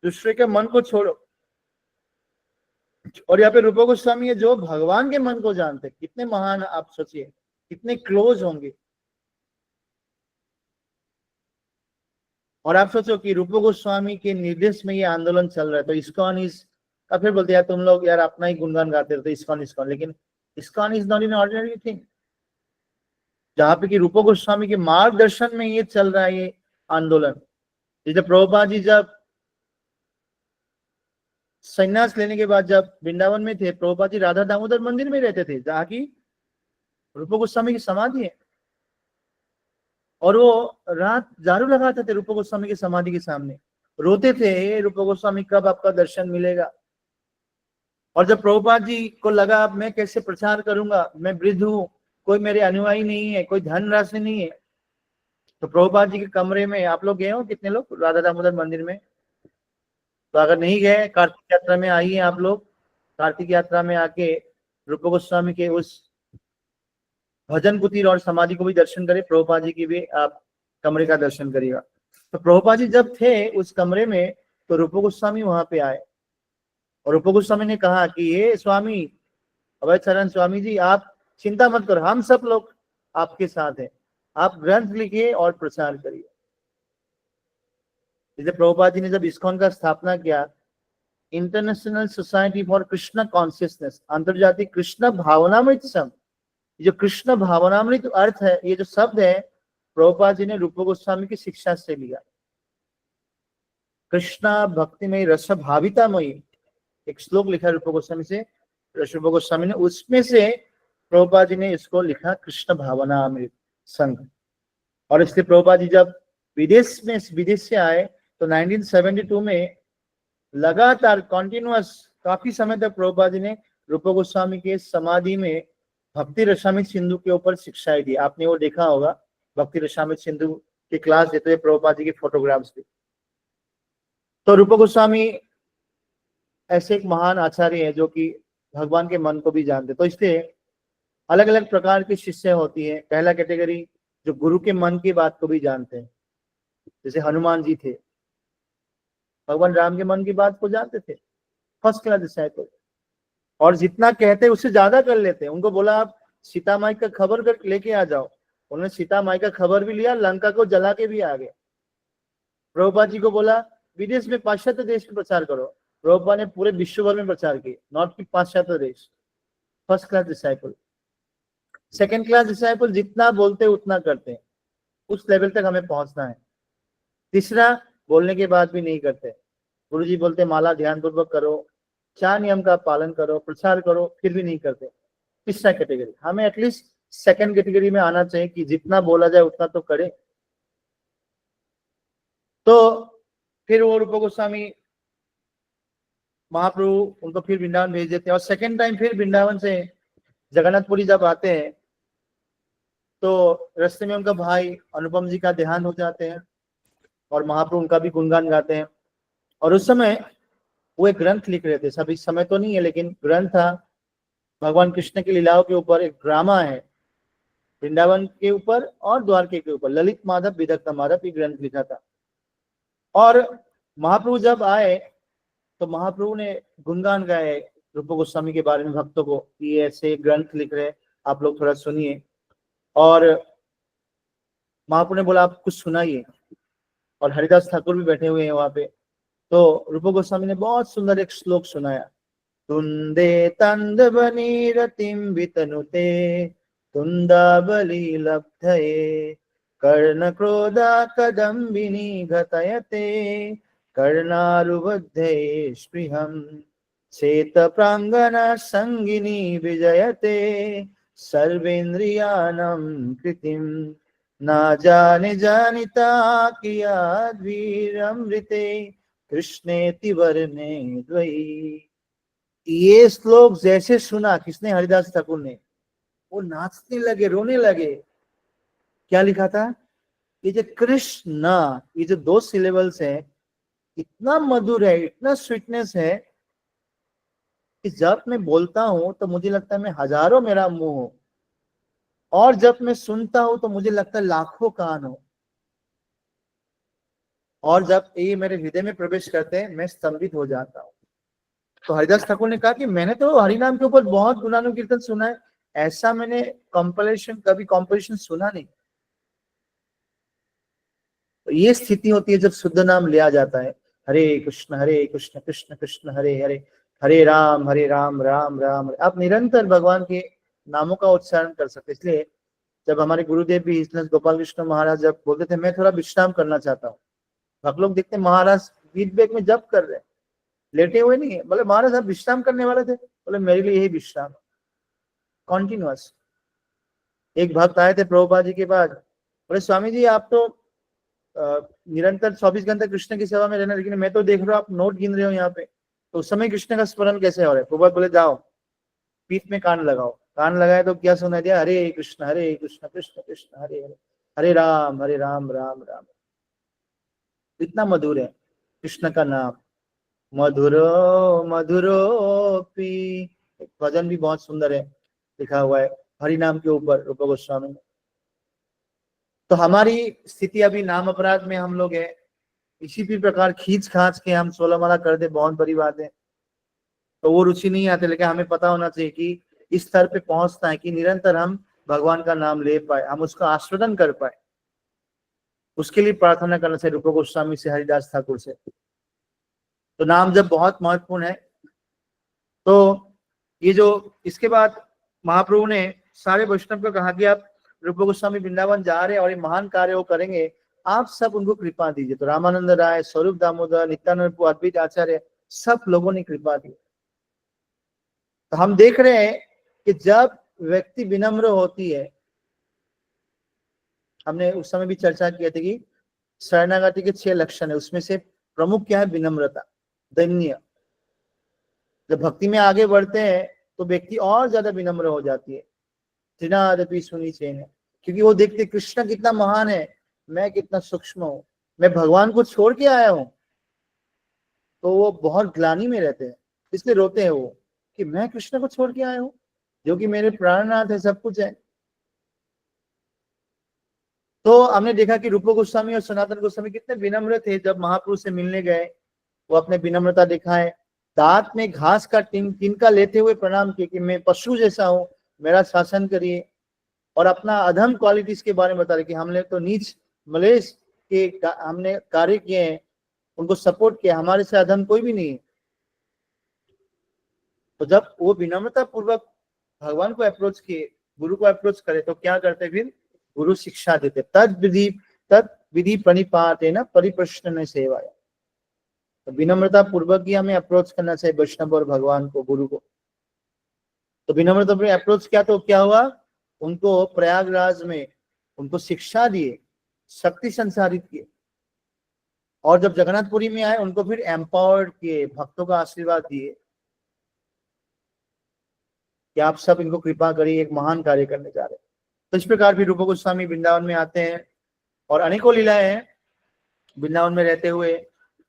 दूसरे के मन को छोड़ो। और यहाँ पे रूप गोस्वामी है जो भगवान के मन को जानते, कितने महान, आप सोचिए कितने क्लोज होंगे। और आप सोचो कि रूप गोस्वामी के निर्देश में ये आंदोलन चल रहा है, तो इस्कॉन इज, फिर बोलते यार तुम लोग यार अपना ही गुणगान गाते रहते, इस्कॉन इस्कॉन, लेकिन ISKCON is not in ordinary thing. जहाँ पे कि रूप गोस्वामी के मार्गदर्शन में ये चल रहा है ये आंदोलन। जैसे प्रभुपाद जी जब संन्यास लेने के बाद जब वृंदावन में थे, प्रभुपाद जी राधा दामोदर मंदिर में रहते थे, जहाँ की रूप गोस्वामी की समाधि है, और वो रात झाड़ू लगाते थे रूप गोस्वामी की समाधि के सामने, रोते थे, रूप गोस्वामी कब आपका दर्शन मिलेगा। और जब प्रभुपाद जी को लगा अब मैं कैसे प्रचार करूंगा, मैं वृद्ध हूँ, कोई मेरे अनुयायी नहीं है, कोई धनराशि नहीं है, तो प्रभुपाद जी के कमरे में, आप लोग गए हो कितने लोग राधा दामोदर मंदिर में, तो अगर नहीं गए, कार्तिक यात्रा में आइए आप लोग, कार्तिक यात्रा में आके रूप गोस्वामी के उस भजन कुटीर और समाधि को भी दर्शन करें, प्रभुपाद जी की भी आप कमरे का दर्शन करिएगा। तो प्रभुपाद जी जब थे उस कमरे में, तो रूप गोस्वामी वहां पे आए, और रूप गोस्वामी ने कहा कि हे स्वामी अभय चरण स्वामी जी, आप चिंता मत करो, हम सब लोग आपके साथ हैं, आप ग्रंथ लिखिए और प्रचार करिए। जैसे प्रभुपाद जी ने जब इस्कॉन का स्थापना किया, international society for Krishna consciousness, अंतर्जातीय कृष्ण भावनामृत संघ, जो कृष्ण भावनामृत अर्थ है, ये जो शब्द है, प्रभुपाद जी ने रूप गोस्वामी की शिक्षा से लिया। कृष्णा भक्तिमयी रस भावितामयी, एक श्लोक लिखा रूप गोस्वामी से, रूप गोस्वामी ने, उसमें से प्रभुपाद जी ने इसको लिखा कृष्ण भावनामृत संघ। और इसलिए प्रभुपाद जी जब विदेश से आए, तो 1972 में लगातार कॉन्टिन्यूअस काफी समय तक प्रभुपाद जी ने रूप गोस्वामी के समाधि में भक्ति रसामृत सिंधु के ऊपर शिक्षाएं दी। आपने वो देखा होगा, भक्ति रसामृत सिंधु की क्लास देते हुए प्रभुपाद जी की फोटोग्राफ्स भी। तो रूप गोस्वामी ऐसे एक महान आचार्य है जो कि भगवान के मन को भी जानते। तो इसलिए अलग अलग प्रकार की शिष्य होती है। पहला कैटेगरी जो गुरु के मन की बात को भी जानते हैं, जैसे हनुमान जी थे, भगवान राम के मन की बात को जानते थे, फर्स्ट क्लास डिसाइपल, और जितना कहते हैं उससे ज्यादा कर लेते हैं। उनको बोला आप सीता माई का खबर लेके आ जाओ। उन्होंने सीता माई का खबर भी लिया, लंका को जला के भी आ गए। प्रभुपाद जी को बोला विदेश में, पाश्चात्य देश में प्रचार करो। प्रभुपाद ने पूरे विश्व भर में प्रचार किए, नॉट कि पाश्चात्य देश। First class disciple. Second class disciple जितना बोलते उतना करते हैं, उस लेवल तक हमें पहुंचना है। तीसरा, बोलने के बाद भी नहीं करते। गुरुजी बोलते माला ध्यान पूर्वक करो, 4 नियम का पालन करो, प्रचार करो, फिर भी नहीं करते। तीसरा कैटेगरी। हमें एटलीस्ट सेकंड कैटेगरी में आना चाहिए कि जितना बोला जाए उतना तो करे। तो फिर वो रूप गोस्वामी महाप्रभु उनको फिर वृंदावन भेज देते हैं, और सेकंड टाइम फिर वृंदावन से जगन्नाथपुरी जब आते हैं तो रास्ते में उनका भाई अनुपम जी का देहांत हो जाते हैं, और महाप्रभु उनका भी गुणगान गाते हैं। और उस समय वो एक ग्रंथ लिख रहे थे, सब इस समय तो नहीं है लेकिन ग्रंथ था भगवान कृष्ण की लीलाओं के ऊपर। एक ड्रामा है वृंदावन के ऊपर और द्वारके के ऊपर, ललित माधव विदग्ध माधव, ये ग्रंथ लिखा था। और महाप्रभु जब आए तो महाप्रभु ने गुणगान गाए रूप गोस्वामी के बारे में भक्तों को, ये ऐसे ग्रंथ लिख रहे, आप लोग थोड़ा सुनिए। और महाप्रभु ने बोला आप कुछ सुनाइए, और हरिदास ठाकुर भी बैठे हुए हैं वहां पे। तो रूप गोस्वामी ने बहुत सुंदर एक श्लोक सुनाया। तुंदे तंद बनी रतिम वितनुते तुंदाबली लब्धये कर्ण क्रोधा कदम्बिनी घतयते कर्णारुबद्धये स्पृहम चेत प्रांगण संगिनी विजयते सर्वेन्द्रियाणं कृतिम ना जाने जानिता कियाद्वीरमृते कृष्णेति वर्णे द्वयी। ये श्लोक जैसे सुना किसने, हरिदास ठाकुर ने, वो नाचने लगे, रोने लगे। क्या लिखा था? ये जो कृष्ण, ये जो 2 सिलेबल्स है, इतना मधुर है, इतना स्वीटनेस है कि जब मैं बोलता हूं तो मुझे लगता है मैं हजारों मेरा मुंह हो, और जब मैं सुनता हूं तो मुझे लगता है लाखों कान हो। और जब ये मेरे हृदय में प्रवेश करते हैं मैं स्तंभित हो जाता हूँ। तो हरिदास ठाकुर ने कहा कि मैंने तो हरिनाम के ऊपर बहुत गुणानुकीर्तन सुना है, ऐसा मैंने कभी कॉम्पोजिशन सुना नहीं। तो ये स्थिति होती है जब शुद्ध नाम लिया जाता है, हरे कृष्ण कृष्ण कृष्ण हरे हरे, हरे राम राम राम राम। आप निरंतर भगवान के नामों का उच्चारण कर सकते। इसलिए जब हमारे गुरुदेव भी गोपाल कृष्ण महाराज जब बोलते थे मैं थोड़ा विश्राम करना चाहता हूँ, आप लोग देखते महाराज बीच बैग में जब कर रहे हैं, लेटे हुए नहीं है। बोले महाराज आप विश्राम करने वाले थे? बोले मेरे लिए यही विश्राम, कॉन्टिन्यूअस। एक भक्त आए थे प्रभुपाद जी के पास, बोले स्वामी जी आप तो निरंतर 24 घंटे कृष्ण की सेवा में रहना, लेकिन मैं तो देख रहा हूँ आप नोट गिन रहे हो यहाँ पे, तो उस समय कृष्ण का स्मरण कैसे हो रहा है? प्रभुपाद बोले जाओ पीठ में कान लगाओ। कान लगाए तो क्या सुनाई दिया? हरे कृष्ण कृष्ण कृष्ण हरे हरे, हरे राम राम राम। इतना मधुर है कृष्ण का नाम, मधुरो मधुरो पी। भजन भी बहुत सुंदर है, लिखा हुआ है हरि नाम के ऊपर रूप गोस्वामी ने। तो हमारी स्थिति अभी नाम अपराध में हम लोग है, इसी भी प्रकार खींच खांच के हम 16 माला कर दे, बहुत बड़ी बात है, तो वो रुचि नहीं आती। लेकिन हमें पता होना चाहिए कि इस स्तर पे पहुंचना है कि निरंतर हम भगवान का नाम ले पाए, हम उसका आस्वादन कर पाए। उसके लिए प्रार्थना करना चाहिए रूप गोस्वामी से, हरिदास ठाकुर से। तो नाम जब बहुत महत्वपूर्ण है। तो ये जो इसके बाद महाप्रभु ने सारे वैष्णव को कहा कि आप रूप गोस्वामी वृंदावन जा रहे हैं और ये महान कार्य वो करेंगे, आप सब उनको कृपा दीजिए। तो रामानंद राय, स्वरूप दामोदर, नित्यानंद प्रभु, अद्वैत आचार्य, सब लोगों ने कृपा दी। तो हम देख रहे हैं कि जब व्यक्ति विनम्र होती है, हमने उस समय भी चर्चा किया थी कि शरणागति के 6 लक्षण है, उसमें से प्रमुख क्या है? विनम्रता, दैन्य। जब भक्ति में आगे बढ़ते हैं तो व्यक्ति और ज्यादा विनम्र हो जाती है। त्रिनादपि सुनी चैन, क्योंकि वो देखते कृष्ण कितना महान है, मैं कितना सूक्ष्म हूँ, मैं भगवान को छोड़ के आया हूँ। तो वो बहुत ग्लानि में रहते हैं, इसलिए रोते हैं वो कि मैं कृष्ण को छोड़ के आया हूँ जो कि मेरे प्राणनाथ है, सब कुछ है। तो हमने देखा कि रूप गोस्वामी और सनातन गोस्वामी कितने विनम्र थे। जब महाप्रभु से मिलने गए वो अपने विनम्रता दिखाए, दांत में घास का तिनका लेते हुए प्रणाम किए कि मैं पशु जैसा हूँ, मेरा शासन करिए, और अपना अधम क्वालिटीज के बारे में बता रहे कि हमने तो नीच मलेश के हमने कार्य किए हैं, उनको सपोर्ट किया, हमारे से अधम कोई भी नहीं है। तो जब वो विनम्रता पूर्वक भगवान को अप्रोच किए, गुरु को अप्रोच करे, तो क्या करते फिर? गुरु शिक्षा देते, तद विधि प्रणिपाते न परिप्रश्न सेवाया। तो विनम्रता पूर्वक ही हमें अप्रोच करना चाहिए वैष्णव और भगवान को, गुरु को। तो विनम्रता पूर्वक अप्रोच किया तो क्या हुआ? उनको प्रयागराज में उनको शिक्षा दिए, शक्ति संसारित किए, और जब जगन्नाथपुरी में आए उनको फिर एम्पावर्ड किए, भक्तों का आशीर्वाद दिए कि आप सब इनको कृपा करिए, एक महान कार्य करने जा रहे हैं। तो इस प्रकार भी रूप गोस्वामी वृंदावन में आते हैं और अनेकों लीलाएं हैं। वृंदावन में रहते हुए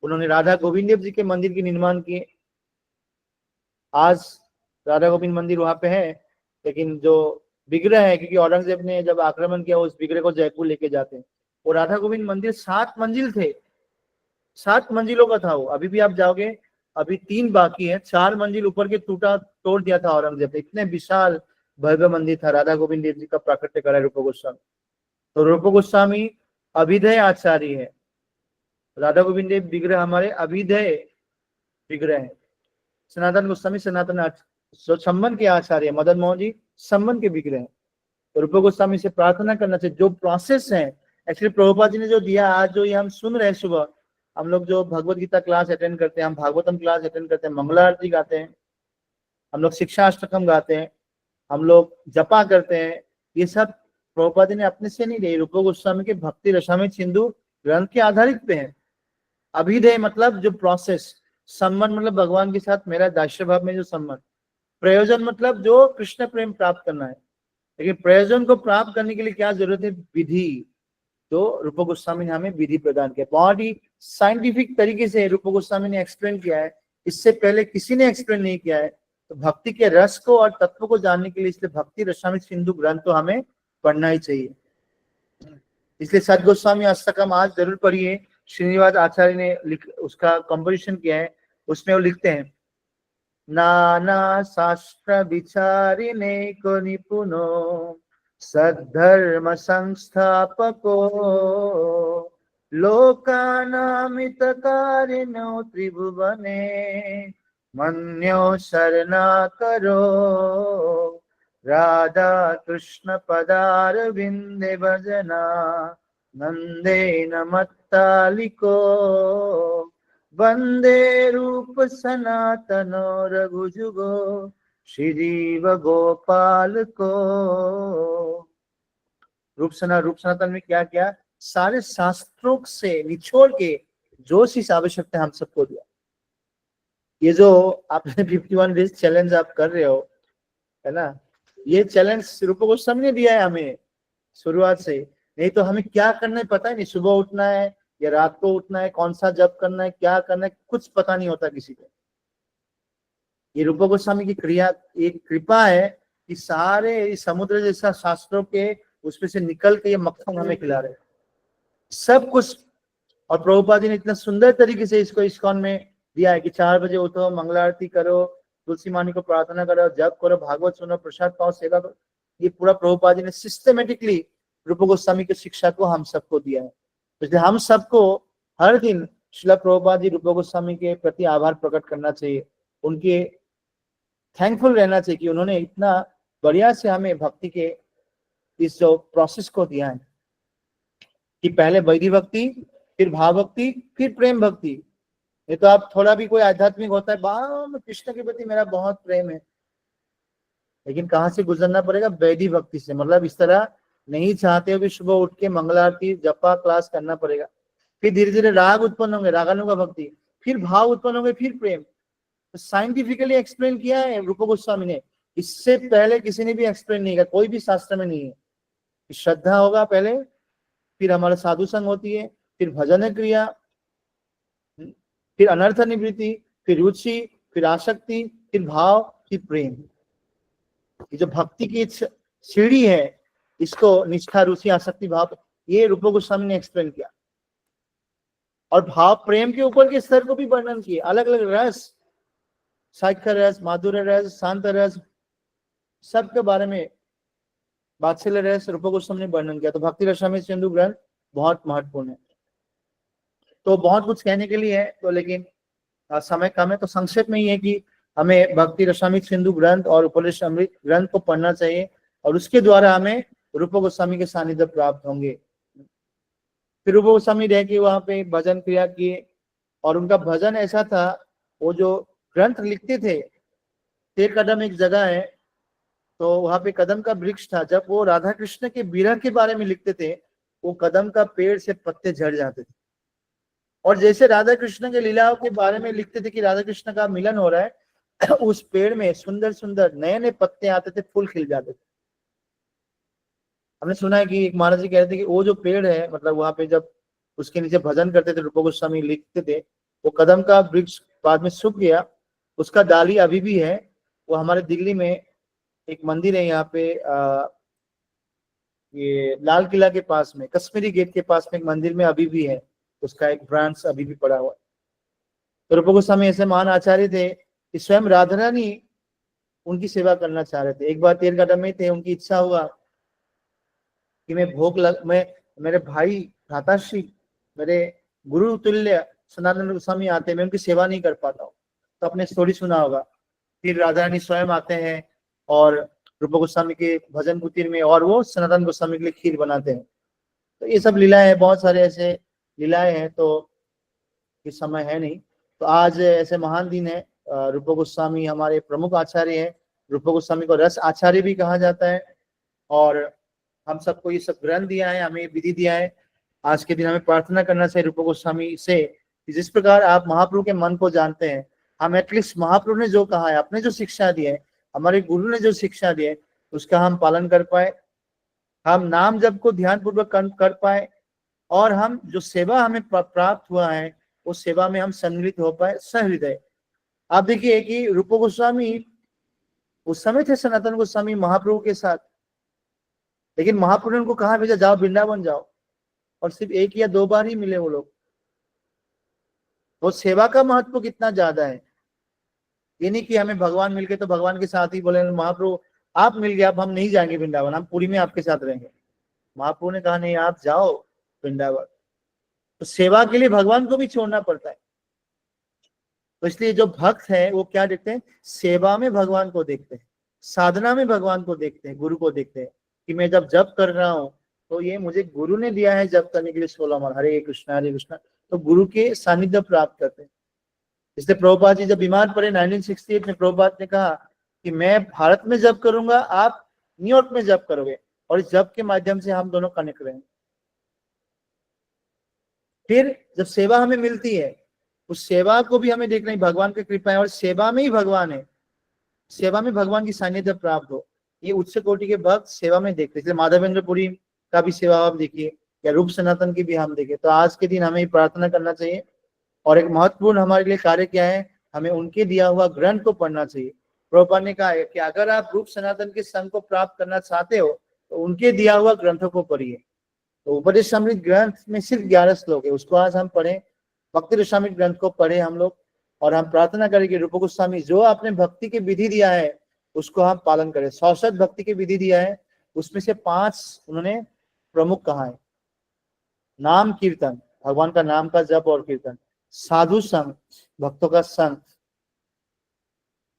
उन्होंने राधा गोविंद देव जी के मंदिर के निर्माण किए। आज राधा गोविंद मंदिर वहां पे है, लेकिन जो विग्रह है, क्योंकि औरंगजेब ने जब आक्रमण किया उस विग्रह को जयपुर लेके जाते हैं। वो राधा गोविंद मंदिर 7 मंजिल थे, 7 मंजिलों का था वो। अभी भी आप जाओगे, अभी 3 बाकी है, 4 मंजिल ऊपर के तोड़ दिया था औरंगजेब ने। इतने विशाल भव्य मंदिर था। राधा गोविंद देव जी का प्राकट्य करा रूप गोस्वामी। तो रूप गोस्वामी अभिधेय आचार्य है। राधा गोविंद देव विग्रह हमारे अभिधेय विग्रह है। सनातन गोस्वामी संबंध के आचार्य, मदन मोहन जी संबंध के विग्रह है। तो रूप गोस्वामी से प्रार्थना करना चाहिए। जो प्रोसेस है एक्चुअली प्रभुपाद जी ने जो दिया, आज जो ये हम सुन रहे हैं, सुबह हम लोग जो भगवत गीता क्लास अटेंड करते हैं, हम भागवतम क्लास अटेंड करते हैं, मंगला आरती गाते हैं, हम लोग शिक्षा अष्टकम गाते हैं, हम लोग जपा करते हैं, ये सब प्रभुपाद जी ने अपने से नहीं दिए, रूप गोस्वामी के भक्ति रसामृत सिंधु ग्रंथ के आधारित पे है। अभिधेय मतलब जो प्रोसेस, संबंध मतलब भगवान के साथ मेरा दास्य भाव में जो संबंध, प्रयोजन मतलब जो कृष्ण प्रेम प्राप्त करना है। लेकिन प्रयोजन को प्राप्त करने के लिए क्या जरूरत है? विधि। तो रूप गोस्वामी ने हमें विधि प्रदान किया, बहुत ही साइंटिफिक तरीके से रूप गोस्वामी ने एक्सप्लेन किया है, इससे पहले किसी ने एक्सप्लेन नहीं किया है। तो भक्ति के रस को और तत्व को जानने के लिए इसलिए भक्ति रसामृत सिंधु ग्रंथ तो हमें पढ़ना ही चाहिए। इसलिए सद गोस्वामी अष्टकम आज जरूर पढ़िए। श्रीनिवास आचार्य ने उसका कंपोजिशन किया है, उसमें वो लिखते हैं, नाना शास्त्र विचारिणे को निपुनो सद्धर्म संस्थापको लोकानामितकारिणो त्रिभुवने मन्यो शरणाकरो राधा कृष्ण पदारविंदे भजना नंदेन मत्तालिको वंदे रूप सनातनो रघुजुगो श्रीजीव गोपाल को। रूप सनातन में क्या क्या सारे शास्त्रों से निचोड़ के जो चीज आवश्यकता है हम सबको दिया। ये जो आपने 51 डेज चैलेंज आप कर रहे हो, है ना, ये चैलेंज रूप गोस्वामी ने दिया है हमें शुरुआत से। नहीं तो हमें क्या करना है पता ही नहीं, सुबह उठना है या रात को उठना है, कौन सा जप करना है, क्या करना है, कुछ पता नहीं होता किसी को। ये रूप गोस्वामी की क्रिया, एक कृपा है कि सारे समुद्र जैसा शास्त्रों के उसमें से निकल के ये मक्खन हमें खिला रहे सब कुछ। और प्रभुपाद जी ने इतना सुंदर तरीके से इसको इस्कॉन में दिया है कि 4 बजे उठो, मंगला आरती करो, तुलसी मानी को प्रार्थना करो, जप करो, भागवत सुनो, प्रसाद पाओ, सेवा करो। ये पूरा प्रभुपाद जी ने सिस्टमेटिकली रूप गोस्वामी की शिक्षा को हम सबको दिया है। इसलिए हम सबको हर दिन श्रील प्रभुपाद जी रूप गोस्वामी के प्रति आभार प्रकट करना चाहिए, उनके थैंकफुल रहना चाहिए कि उन्होंने इतना बढ़िया से हमें भक्ति के इस जो प्रोसेस को दिया है कि पहले वैदिक भक्ति, फिर भाव भक्ति, फिर प्रेम भक्ति। ये तो आप थोड़ा भी कोई आध्यात्मिक होता है, बाम कृष्ण के प्रति मेरा बहुत प्रेम है, लेकिन कहाँ से गुजरना पड़ेगा? वैदिक भक्ति से। मतलब इस तरह नहीं चाहते हो कि सुबह उठ के मंगलारती जपा क्लास करना पड़ेगा। फिर धीरे धीरे राग उत्पन्न होंगे, रागानुगा भक्ति, फिर भाव उत्पन्न होंगे, फिर प्रेम। तो साइंटिफिकली एक्सप्लेन किया है रूप गोस्वामी ने, इससे पहले किसी ने भी एक्सप्लेन नहीं किया, कोई भी शास्त्र में नहीं है। श्रद्धा होगा पहले, फिर हमारा साधु संग होती है, फिर भजन क्रिया, फिर अनर्थ निवृत्ति, फिर रुचि, फिर आसक्ति, फिर भाव, फिर प्रेम। ये जो भक्ति की सीढ़ी है, इसको निष्ठा, रुचि, आसक्ति, भाव, ये रूप गोस्वामी ने एक्सप्लेन किया। और भाव प्रेम के ऊपर के स्तर को भी वर्णन किए, अलग अलग रस, साक्ष्य रस, माधुर्य रस, शांत रस, सबके बारे में वात्सल्य रस रूप गोस्वामी ने वर्णन किया। तो भक्ति रसामृत सिंधु ग्रंथ बहुत महत्वपूर्ण है। तो बहुत कुछ कहने के लिए है, तो लेकिन समय कम है, तो संक्षेप में ये है कि हमें भक्ति रसामृत सिंधु ग्रंथ और उपदेश अमृत ग्रंथ को पढ़ना चाहिए, और उसके द्वारा हमें रूप गोस्वामी के सानिध्य प्राप्त होंगे। फिर रूप गोस्वामी रह के वहां पे भजन क्रिया किए, और उनका भजन ऐसा था, वो जो ग्रंथ लिखते थे, 13 कदम एक जगह है, तो वहां पे कदम का वृक्ष था। जब वो राधा कृष्ण के विरह के बारे में लिखते थे, वो कदम का पेड़ से पत्ते झड़ जाते थे। और जैसे राधा कृष्ण के लीलाओं के बारे में लिखते थे कि राधा कृष्ण का मिलन हो रहा है, उस पेड़ में सुंदर सुंदर नए नए पत्ते आते थे, फूल खिल जाते थे। हमने सुना है कि एक महाराज जी कहते थे कि वो जो पेड़ है, मतलब वहां पे जब उसके नीचे भजन करते थे रूप गोस्वामी लिखते थे, वो कदम का वृक्ष बाद में सूख गया, उसका डाली अभी भी है। वो हमारे दिल्ली में एक मंदिर है, यहाँ पे ये लाल किला के पास में, कश्मीरी गेट के पास में एक मंदिर में अभी भी है, उसका एक ब्रांच अभी भी पड़ा हुआ है। तो रूप गोस्वामी ऐसे महान आचार्य थे कि स्वयं राधा रानी उनकी सेवा करना चाह रहे थे। एक बार 13 कदम में थे, उनकी इच्छा हुआ कि मैं मेरे भाई भ्राताश्री, मेरे गुरु तुल्य सनातन गोस्वामी आते हैं, मैं उनकी सेवा नहीं कर पाता हूँ। तो आपने स्टोरी सुना होगा, फिर राधा रानी स्वयं आते हैं और रूप गोस्वामी के भजन कुटीर में, और वो सनातन गोस्वामी के लिए खीर बनाते हैं। तो ये सब लीलाएं हैं, बहुत सारे ऐसे लीलाएं हैं, तो इस समय है नहीं। तो आज ऐसे महान दिन है, रूप गोस्वामी हमारे प्रमुख आचार्य हैं। रूप गोस्वामी को रस आचार्य भी कहा जाता है, और हम सबको ये सब ग्रंथ दिया है, हमें विधि दिया है। आज के दिन हमें प्रार्थना करना चाहिए रूप गोस्वामी से कि जिस प्रकार आप महाप्रभु के मन को जानते हैं, हम एटलीस्ट महाप्रभु ने जो कहा है, अपने जो शिक्षा दी है, हमारे गुरु ने जो शिक्षा दी है, उसका हम पालन कर पाए, हम नाम जप को ध्यान पूर्वक कर पाए, और हम जो सेवा हमें प्राप्त हुआ है, उस सेवा में हम सम्मिलित हो पाए सहृदय। आप देखिए कि रूप गोस्वामी उस समय थे सनातन गोस्वामी महाप्रभु के साथ, लेकिन महाप्रभु ने उनको कहा भेजा, जाओ वृंदावन जाओ, और सिर्फ 1 या 2 बार ही मिले वो लोग। वो सेवा का महत्व कितना ज्यादा है। ये नहीं कि हमें भगवान मिल गए तो भगवान के साथ ही बोले महाप्रभु आप मिल गए, अब हम नहीं जाएंगे वृंदावन, हम पूरी में आपके साथ रहेंगे। महाप्रभु ने कहा नहीं, आप जाओ वृंदावन। तो सेवा के लिए भगवान को भी छोड़ना पड़ता है। तो इसलिए जो भक्त है वो क्या देखते हैं, सेवा में भगवान को देखते हैं, साधना में भगवान को देखते हैं, गुरु को देखते हैं कि मैं जब जप कर रहा हूँ तो ये मुझे गुरु ने दिया है जप करने के लिए 16 माला, हरे कृष्णा, तो गुरु के सानिध्य प्राप्त करते हैं। इसलिए प्रभुपाद जी जब बीमार पड़े 1968 में, प्रभुपाद ने कहा कि मैं भारत में जप करूंगा, आप न्यूयॉर्क में जप करोगे, और इस जप के माध्यम से हम दोनों कनेक्ट रहेंगे। फिर जब सेवा हमें मिलती है, उस सेवा को भी हमें देखना ही भगवान की कृपा है, और सेवा में ही भगवान है, सेवा में भगवान की सानिध्य प्राप्त हो, ये उच्च कोटि के भक्त सेवा में देखते। इसलिए माधवेंद्र पुरी का भी सेवा आप देखिए, या रूप सनातन की भी हम देखें। तो आज के दिन हमें प्रार्थना करना चाहिए, और एक महत्वपूर्ण हमारे लिए कार्य क्या है, हमें उनके दिया हुआ ग्रंथ को पढ़ना चाहिए। प्रभुपाद ने कहा है कि अगर आप रूप सनातन के संग को प्राप्त करना चाहते हो तो उनके दिया हुआ ग्रंथों को पढ़िए। तो उपदेश अमृत ग्रंथ में सिर्फ 11 श्लोक है, उसको आज हम पढ़ें। भक्ति रसामृत ग्रंथ को पढ़े हम लोग, और हम प्रार्थना करें कि रूप गोस्वामी जो आपने भक्ति की विधि दिया है उसको हम पालन करें। 100 भक्ति की विधि दिया है, उसमें से 5 उन्होंने प्रमुख कहा है। नाम कीर्तन, भगवान का नाम का जप और कीर्तन, साधु संग, भक्तों का संग,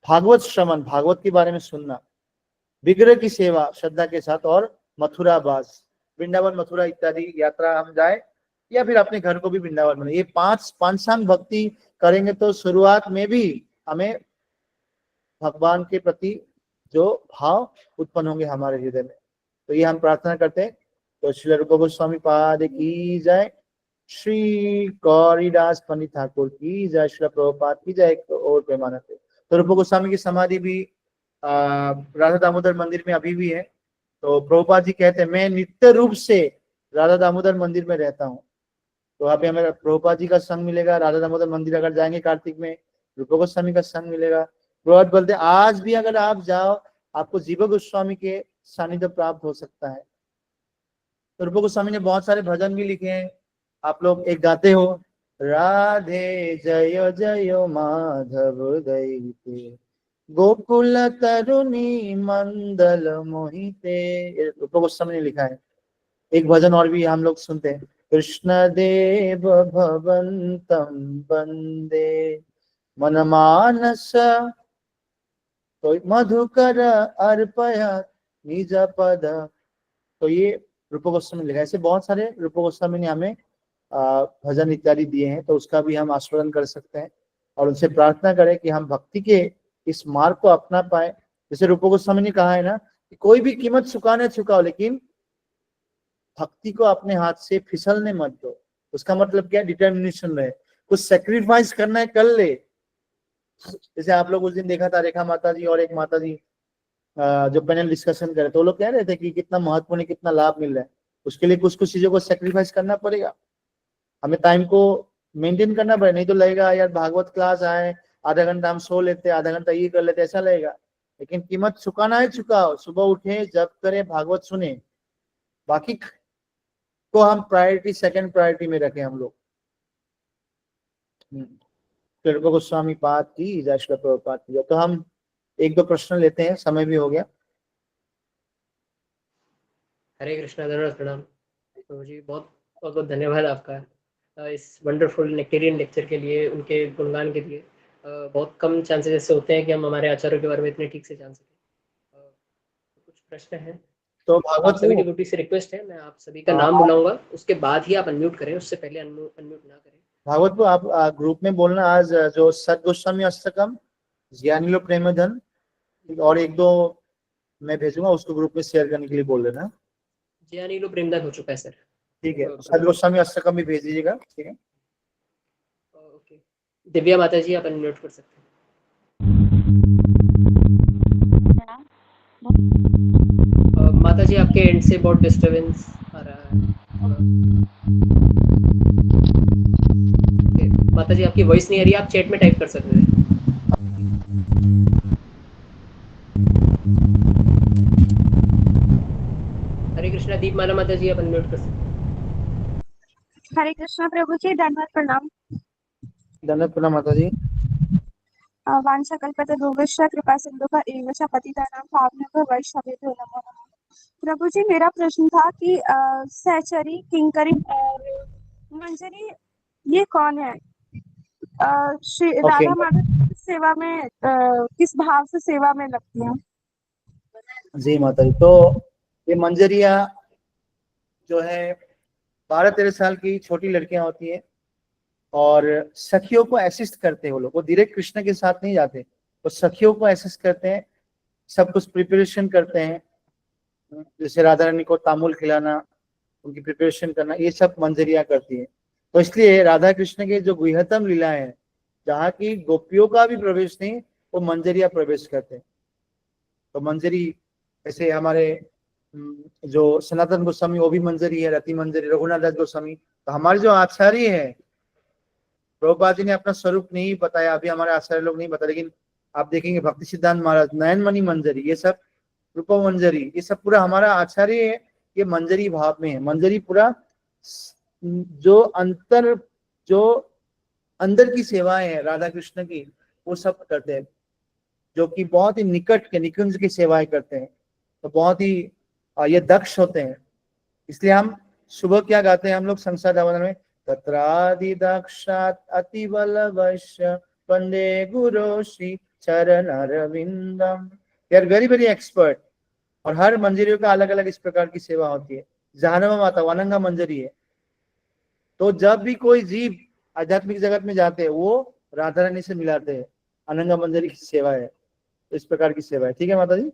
भागवत श्रवण, भागवत के बारे में सुनना, विग्रह की सेवा श्रद्धा के साथ, और मथुरा वास, वृंदावन मथुरा इत्यादि यात्रा हम जाए, या फिर अपने घर को भी वृंदावन बने। ये 5 पंचांग भक्ति करेंगे तो शुरुआत में भी हमें भगवान के प्रति जो भाव उत्पन्न होंगे हमारे हृदय में। तो ये हम प्रार्थना करते हैं। तो श्री रूप गोस्वामी पाद की जय, श्री गौरीदास पंडित ठाकुर की जय, श्री प्रभुपाद की जय, और प्रेमानंद। तो रूप गोस्वामी की समाधि भी राधा दामोदर मंदिर में अभी भी है। तो प्रभुपाद जी कहते हैं मैं नित्य रूप से राधा दामोदर मंदिर में रहता हूँ। तो वहाँ पे हमें प्रभुपाद जी का संग मिलेगा। राधा दामोदर मंदिर अगर जाएंगे कार्तिक में, रूप गोस्वामी का संग मिलेगा। प्रभुपाद बोलते आज भी अगर आप जाओ आपको जीव गोस्वामी के सानिध्य प्राप्त हो सकता है। तो रूप गोस्वामी ने बहुत सारे भजन भी लिखे हैं, आप लोग एक गाते हो, राधे जय जय माधव दैते गोकुल तरुणी मंदल मोहिते, ये रूप गोस्वामी ने लिखा है। एक भजन और भी हम लोग सुनते हैं, कृष्ण देव भवंतम वंदे मनमानस तो मधुकर अर्पय निज पद। तो ये रूप गोस्वामी ने लिखा है। ऐसे बहुत सारे रूप गोस्वामी ने हमें भजन इत्यादि दिए हैं, तो उसका भी हम आस्वादन कर सकते हैं और उनसे प्रार्थना करें कि हम भक्ति के इस मार्ग को अपना पाए। जैसे रूप गोस्वामी ने कहा है ना कि कोई भी कीमत चुकाने चुकाओ, लेकिन भक्ति को अपने हाथ से फिसलने मत दो। उसका मतलब क्या, डिटर्मिनेशन रहे, कुछ सेक्रीफाइस करना है कर ले। जैसे आप लोग उस दिन देखा था, रेखा माता जी और एक माता जी जो पैनल डिस्कशन करे, तो वो लोग कह रहे थे कि कितना महत्वपूर्ण, कितना लाभ मिल रहा है। उसके लिए कुछ कुछ चीजों को सेक्रीफाइस करना पड़ेगा, हमें टाइम को मेंटेन करना पड़ेगा। नहीं तो लगेगा यार भागवत क्लास आए, आधा घंटा हम सो लेते, आधा घंटा ये कर लेते, ऐसा लगेगा। लेकिन कीमत चुकाना है चुकाओ, सुबह उठे जब करे भागवत सुने, बाकी को हम प्रायोरिटी, सेकंड प्रायोरिटी में रखें हम लोग। कृपा गोस्वामी पाद की जय, श्री प्रभुपाद की जय। तो हम एक दो प्रश्न लेते हैं, समय भी हो गया। हरे कृष्णा, धन्यवाद, प्रणाम प्रभु जी। बहुत बहुत बहुत धन्यवाद आपका इस वंडरफुल नेक्टेरियन लेक्चर के लिए, उनके गुणगान के लिए। बहुत कम चांसेस ऐसे होते हैं कि हम हमारे आचार्यों के बारे में इतने ठीक से जान सकें। कुछ प्रश्न हैं तो आप भागवत सभी डिवोटी से रिक्वेस्ट है, मैं आप सभी का नाम बुलाऊंगा, उसके बाद ही आप अनम्यूट करें, उससे पहले अनम्यूट ना करें। भागवत को आप ग्रुप में बोलना। आज जो सत गोस्वामी अष्टकम, ज्ञानीलो प्रेमधन और एक दो मैं भेजूंगा, उसको ग्रुप में शेयर करने के लिए बोल देना। ज्ञानीलो प्रेमधन हो चुका है सर। ठीक है, सत गोस्वामी अष्टकम भी भेज दीजिएगा। ठीक है, ओके। दिव्या माता जी, आप अनम्यूट कर सकते हैं। माता जी, आपके एंड से बहुत डिस्टरबेंस आ रहा है। माता जी, आपकी वॉइस नहीं आ रही, आप चैट में टाइप कर सकते हैं। हरे कृष्णा, दीपमाला माता जी, आप अनम्यूट कर सकते हैं। हरे कृष्णा प्रभु जी, धन्यवाद, प्रणाम। धन्यवाद प्रणाम माता जी। वाञ्छाकल्पतरुभ्यश्च कृपा सिन्धुभ्य एव च पतितानां पावनेभ्यो वैष्णवेभ्यो नमो नमः। प्रभु जी, मेरा प्रश्न था कि सहचरी, किंकरी और मंजरी ये कौन है? श्री राधा माता की सेवा में किस भाव से सेवा में लगती हैं? जी माता जी, तो ये मंजरिया जो है 12-13 साल की छोटी लड़कियां होती हैं और सखियों को असिस्ट करते हैं। वो लोग, वो डायरेक्ट कृष्ण के साथ नहीं जाते, वो सखियों को असिस्ट करते हैं, सब कुछ प्रिपरेशन करते हैं। जैसे राधा रानी को तामुल खिलाना, उनकी प्रिपरेशन करना, ये सब मंजरिया करती है। तो इसलिए राधा कृष्ण के जो गुह्यतम लीला है, जहाँ की गोपियों का भी प्रवेश नहीं, वो मंजरिया प्रवेश करते हैं। तो मंजरी, ऐसे हमारे जो सनातन गोस्वामी वो भी मंजरी है, रति मंजरी, रघुनाथ दास गोस्वामी। तो हमारे जो आचार्य है, प्रभुपाद जी ने अपना स्वरूप नहीं बताया, अभी हमारे आचार्य लोग नहीं बता, लेकिन आप देखेंगे भक्ति सिद्धांत महाराज, नयनमणि मंजरी, ये सब रूप मंजरी, ये सब पूरा हमारा आचार्य है। ये मंजरी भाव में है। मंजरी पूरा जो अंदर की सेवाएं है राधा कृष्ण की, वो सब करते हैं, जो कि बहुत ही निकट के निकुंज की सेवाएं करते हैं। तो बहुत ही ये दक्ष होते हैं। इसलिए हम सुबह क्या गाते हैं हम लोग संसार दावन में, तत्रादि दक्षात अति बलवश्य वंदे गुरु श्री चरण अरविंदम। They are very very expert. और हर मंजरियों का अलग अलग इस प्रकार की सेवा होती है। जहानमा माता वनंगा मंजरी है। तो जब भी कोई जीव आध्यात्मिक जगत में जाते हैं, वो राधा रानी से मिलाते हैं। अनंगा मंजरी की सेवा है, तो इस प्रकार की सेवा है। ठीक है माता जी।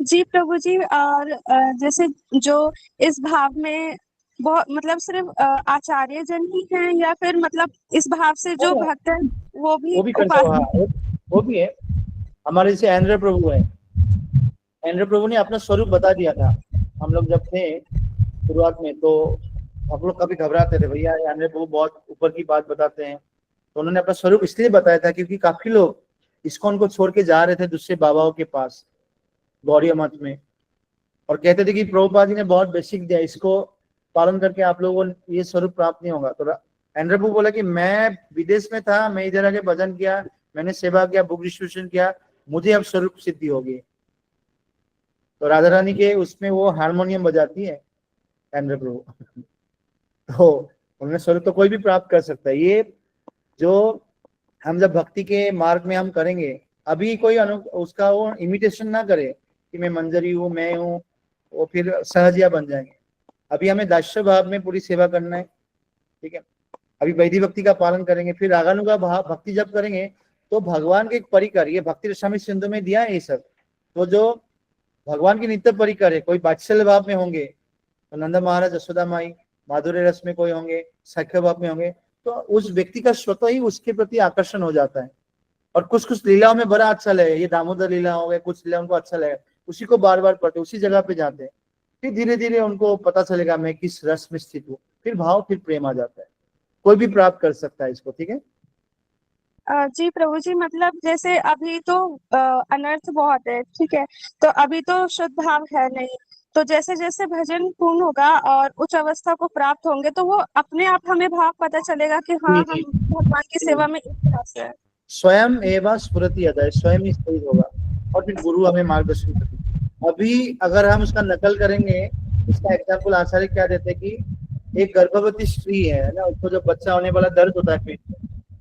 जी प्रभु जी, और जैसे जो इस भाव में बहुत मतलब सिर्फ आचार्य जन ही हैं, या फिर मतलब इस भाव से जो भक्त है वो भी करते हो? हाँ, वो भी है। हमारे जैसे एंड्रे प्रभु है, एंड्रे प्रभु ने अपना स्वरूप बता दिया था। हम लोग जब थे शुरुआत में, तो हम लोग कभी घबराते थे, भैया एंड्रे प्रभु बहुत ऊपर की बात बताते हैं। तो उन्होंने अपना स्वरूप इसलिए बताया था क्योंकि काफी लोग इस्कॉन को छोड़ के जा रहे थे दूसरे बाबाओं के पास गौड़िया मत में, और कहते थे कि प्रभुपाद जी ने बहुत बेसिक दिया, इसको पालन करके आप लोगों को ये स्वरूप प्राप्त नहीं होगा। तो एंड्रे प्रभु बोला कि मैं विदेश में था, मैं इधर आके भजन किया, मैंने सेवा किया, बुक डिस्ट्रीब्यूशन किया, मुझे अब स्वरूप सिद्धि होगी। तो राधा रानी के उसमें वो हारमोनियम बजाती है चंद्र प्रभु तो उन्हें स्वरूप तो कोई भी प्राप्त कर सकता है। ये जो हम जब भक्ति के मार्ग में हम करेंगे, अभी कोई उसका वो इमिटेशन ना करे कि मैं मंजरी हूँ, मैं हूँ, वो फिर सहजिया बन जाएंगे। अभी हमें दास्य भाव में पूरी सेवा करना है, ठीक है। अभी वैधि भक्ति का पालन करेंगे, फिर रागानुगा भाव भक्ति जब करेंगे तो भगवान के एक परिकर, ये भक्ति रसामृत सिंधु में दिया है ये सब। तो जो भगवान की नित्य परिकर है, कोई वात्सल्य भाव में होंगे तो नंद महाराज, यशोदा माई, माधुर्य रस में कोई होंगे, सख्य भाव में होंगे, तो उस व्यक्ति का स्वतः ही उसके प्रति आकर्षण हो जाता है। और कुछ कुछ लीलाओं में बड़ा अच्छा लगे, ये दामोदर लीला हो गए, कुछ लीला उनको अच्छा लगे, उसी को बार बार पढ़ते, उसी जगह पे जाते हैं, फिर धीरे धीरे उनको पता चलेगा मैं किस रस में स्थित हूँ, फिर भाव, फिर प्रेम आ जाता है। कोई भी प्राप्त कर सकता है इसको, ठीक है। जी प्रभु जी, मतलब जैसे अभी तो अनर्थ बहुत है, ठीक है, तो अभी तो शुद्ध भाव है नहीं, तो जैसे जैसे भजन पूर्ण होगा और उच्च अवस्था को प्राप्त होंगे तो वो अपने आप हमें भाव पता चलेगा कि हाँ हम भगवान की सेवा में इस तरह से है। स्वयं एवं स्फुरति अदय, स्वयं ही स्थित होगा और फिर गुरु हमें मार्गदर्शन करेगा। अभी अगर हम उसका नकल करेंगे, इसका एग्जाम्पल आचार्य क्या देते हैं कि एक गर्भवती स्त्री है ना, उसको जब बच्चा होने वाला दर्द होता है पेट में,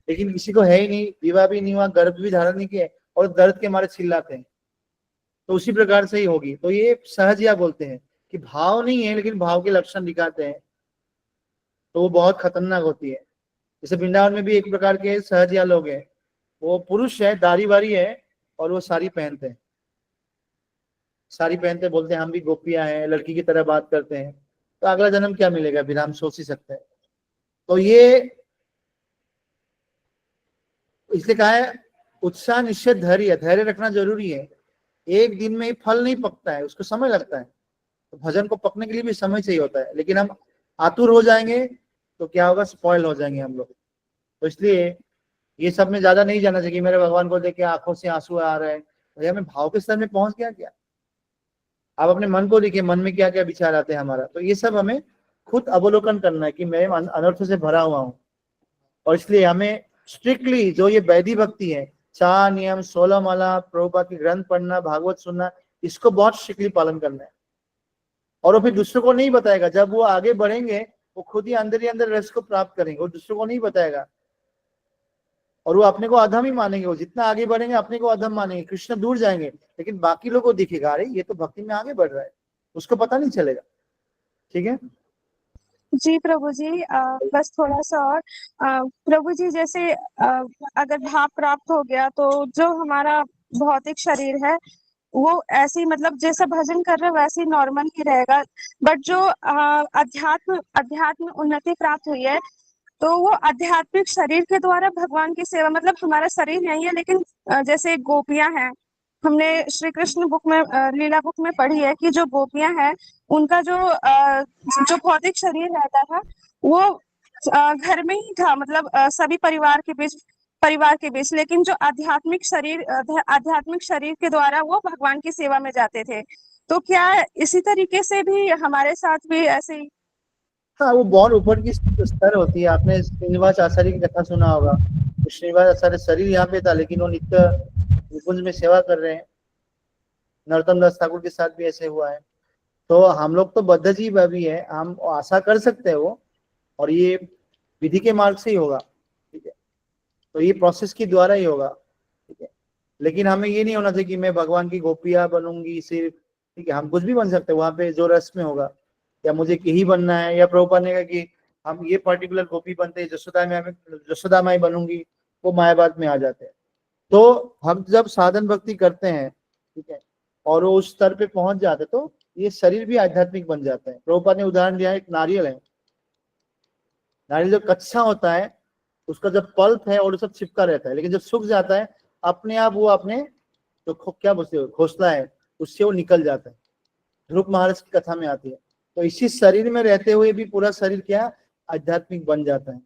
लेकिन किसी को है ही नहीं, विवाह भी नहीं हुआ, गर्भ भी धारण नहीं किया, और दर्द के मारे चिल्लाते हैं, तो उसी प्रकार से ही होगी। तो ये सहजिया बोलते हैं कि भाव नहीं है लेकिन भाव के लक्षण दिखाते हैं, तो वो बहुत खतरनाक होती है। जैसे वृंदावन में भी एक प्रकार के सहजिया लोग हैं, वो पुरुष है, दाढ़ी वारी है, और वो साड़ी पहनते हैं, साड़ी पहनते बोलते हैं हम भी गोपियां हैं, लड़की की तरह बात करते हैं, तो अगला जन्म क्या मिलेगा फिर हम सोच ही सकते हैं। तो ये इसलिए कहा है उत्साह निश्चित धैर्य, धैर्य रखना जरूरी है। एक दिन में ही फल नहीं पकता है, उसको समय लगता है, तो भजन को पकने के लिए भी समय चाहिए होता है। लेकिन हम आतुर हो जाएंगे तो क्या होगा, स्पॉइल हो जाएंगे हम लोग। तो इसलिए ये सब में ज्यादा नहीं जाना चाहिए कि मेरे भगवान को देख के आंखों से आंसू आ रहे हैं, भैया मैं भाव के स्तर में पहुंच गया क्या। आप अपने मन को देखिए, मन में क्या क्या विचार आते हैं हमारा, तो ये सब हमें खुद अवलोकन करना है कि मैं अनर्थों से भरा हुआ हूँ। और इसलिए हमें स्ट्रिक्टली जो ये वैधि भक्ति है, 4 नियम, 16 माला, प्रभुपाद के ग्रंथ पढ़ना, भागवत सुनना, इसको बहुत स्ट्रिक्टली पालन करना है। और वो फिर दूसरों को नहीं बताएगा, जब वो आगे बढ़ेंगे वो खुद ही अंदर रस को प्राप्त करेंगे, वो दूसरों को नहीं बताएगा, और वो अपने को अधम ही मानेंगे। वो जितना आगे बढ़ेंगे अपने को अधम मानेंगे, कृष्ण दूर जाएंगे, लेकिन बाकी लोगों को दिखेगा अरे ये तो भक्ति में आगे बढ़ रहा है, उसको पता नहीं चलेगा, ठीक है। जी प्रभु जी, बस थोड़ा सा और प्रभु जी, जैसे अगर भाव प्राप्त हो गया तो जो हमारा भौतिक शरीर है वो ऐसे ही, मतलब जैसा भजन कर रहे वैसे ही नॉर्मल ही रहेगा, बट जो अध्यात्म उन्नति प्राप्त हुई है तो वो आध्यात्मिक शरीर के द्वारा भगवान की सेवा, मतलब हमारा शरीर नहीं है लेकिन जैसे गोपियां हैं, हमने श्री कृष्ण बुक में लीला बुक में पढ़ी है कि जो गोपियां हैं उनका जो भौतिक शरीर रहता था वो घर में ही था, मतलब सभी परिवार के बीच, लेकिन जो आध्यात्मिक शरीर के द्वारा वो भगवान की सेवा में जाते थे। तो क्या इसी तरीके से भी हमारे साथ भी ऐसे ही? हाँ, वो बहुत ऊपर की स्तर होती है। आपने श्रीनिवास आचार्य की कथा सुना होगा, तो श्रीनिवास आचार्य शरीर यहाँ पे था लेकिन वो नित्य निकुंज में सेवा कर रहे हैं। नरोत्तम दास ठाकुर के साथ भी ऐसे हुआ है। तो हम लोग तो बद्ध जीव अभी है, हम आशा कर सकते हैं वो, और ये विधि के मार्ग से ही होगा, ठीक है। तो ये प्रोसेस के द्वारा ही होगा, ठीक है। लेकिन हमें ये नहीं होना चाहिए कि मैं भगवान की गोपिया बनूंगी सिर्फ, ठीक है। हम कुछ भी बन सकते हैं वहां पे जो रस में होगा, या मुझे यही बनना है, या प्रभुपाद ने कहा कि हम ये पर्टिकुलर गोपी बनते हैं, जसोदा माई बनूंगी, वो मायावाद में आ जाते हैं। तो हम जब साधन भक्ति करते हैं, ठीक है, और वो उस स्तर पे पहुंच जाते हैं तो ये शरीर भी आध्यात्मिक बन जाता है। प्रभुपाद ने उदाहरण दिया, एक नारियल है, नारियल जो कच्चा होता है उसका जब पल्प है और सब चिपका रहता है, लेकिन जब सूख जाता है अपने आप वो अपने जो क्या बोलते हो घोंसला है उससे वो निकल जाता है। ध्रुव महाराज की कथा में आती है। तो इसी शरीर में रहते हुए भी पूरा शरीर क्या आध्यात्मिक बन जाता है,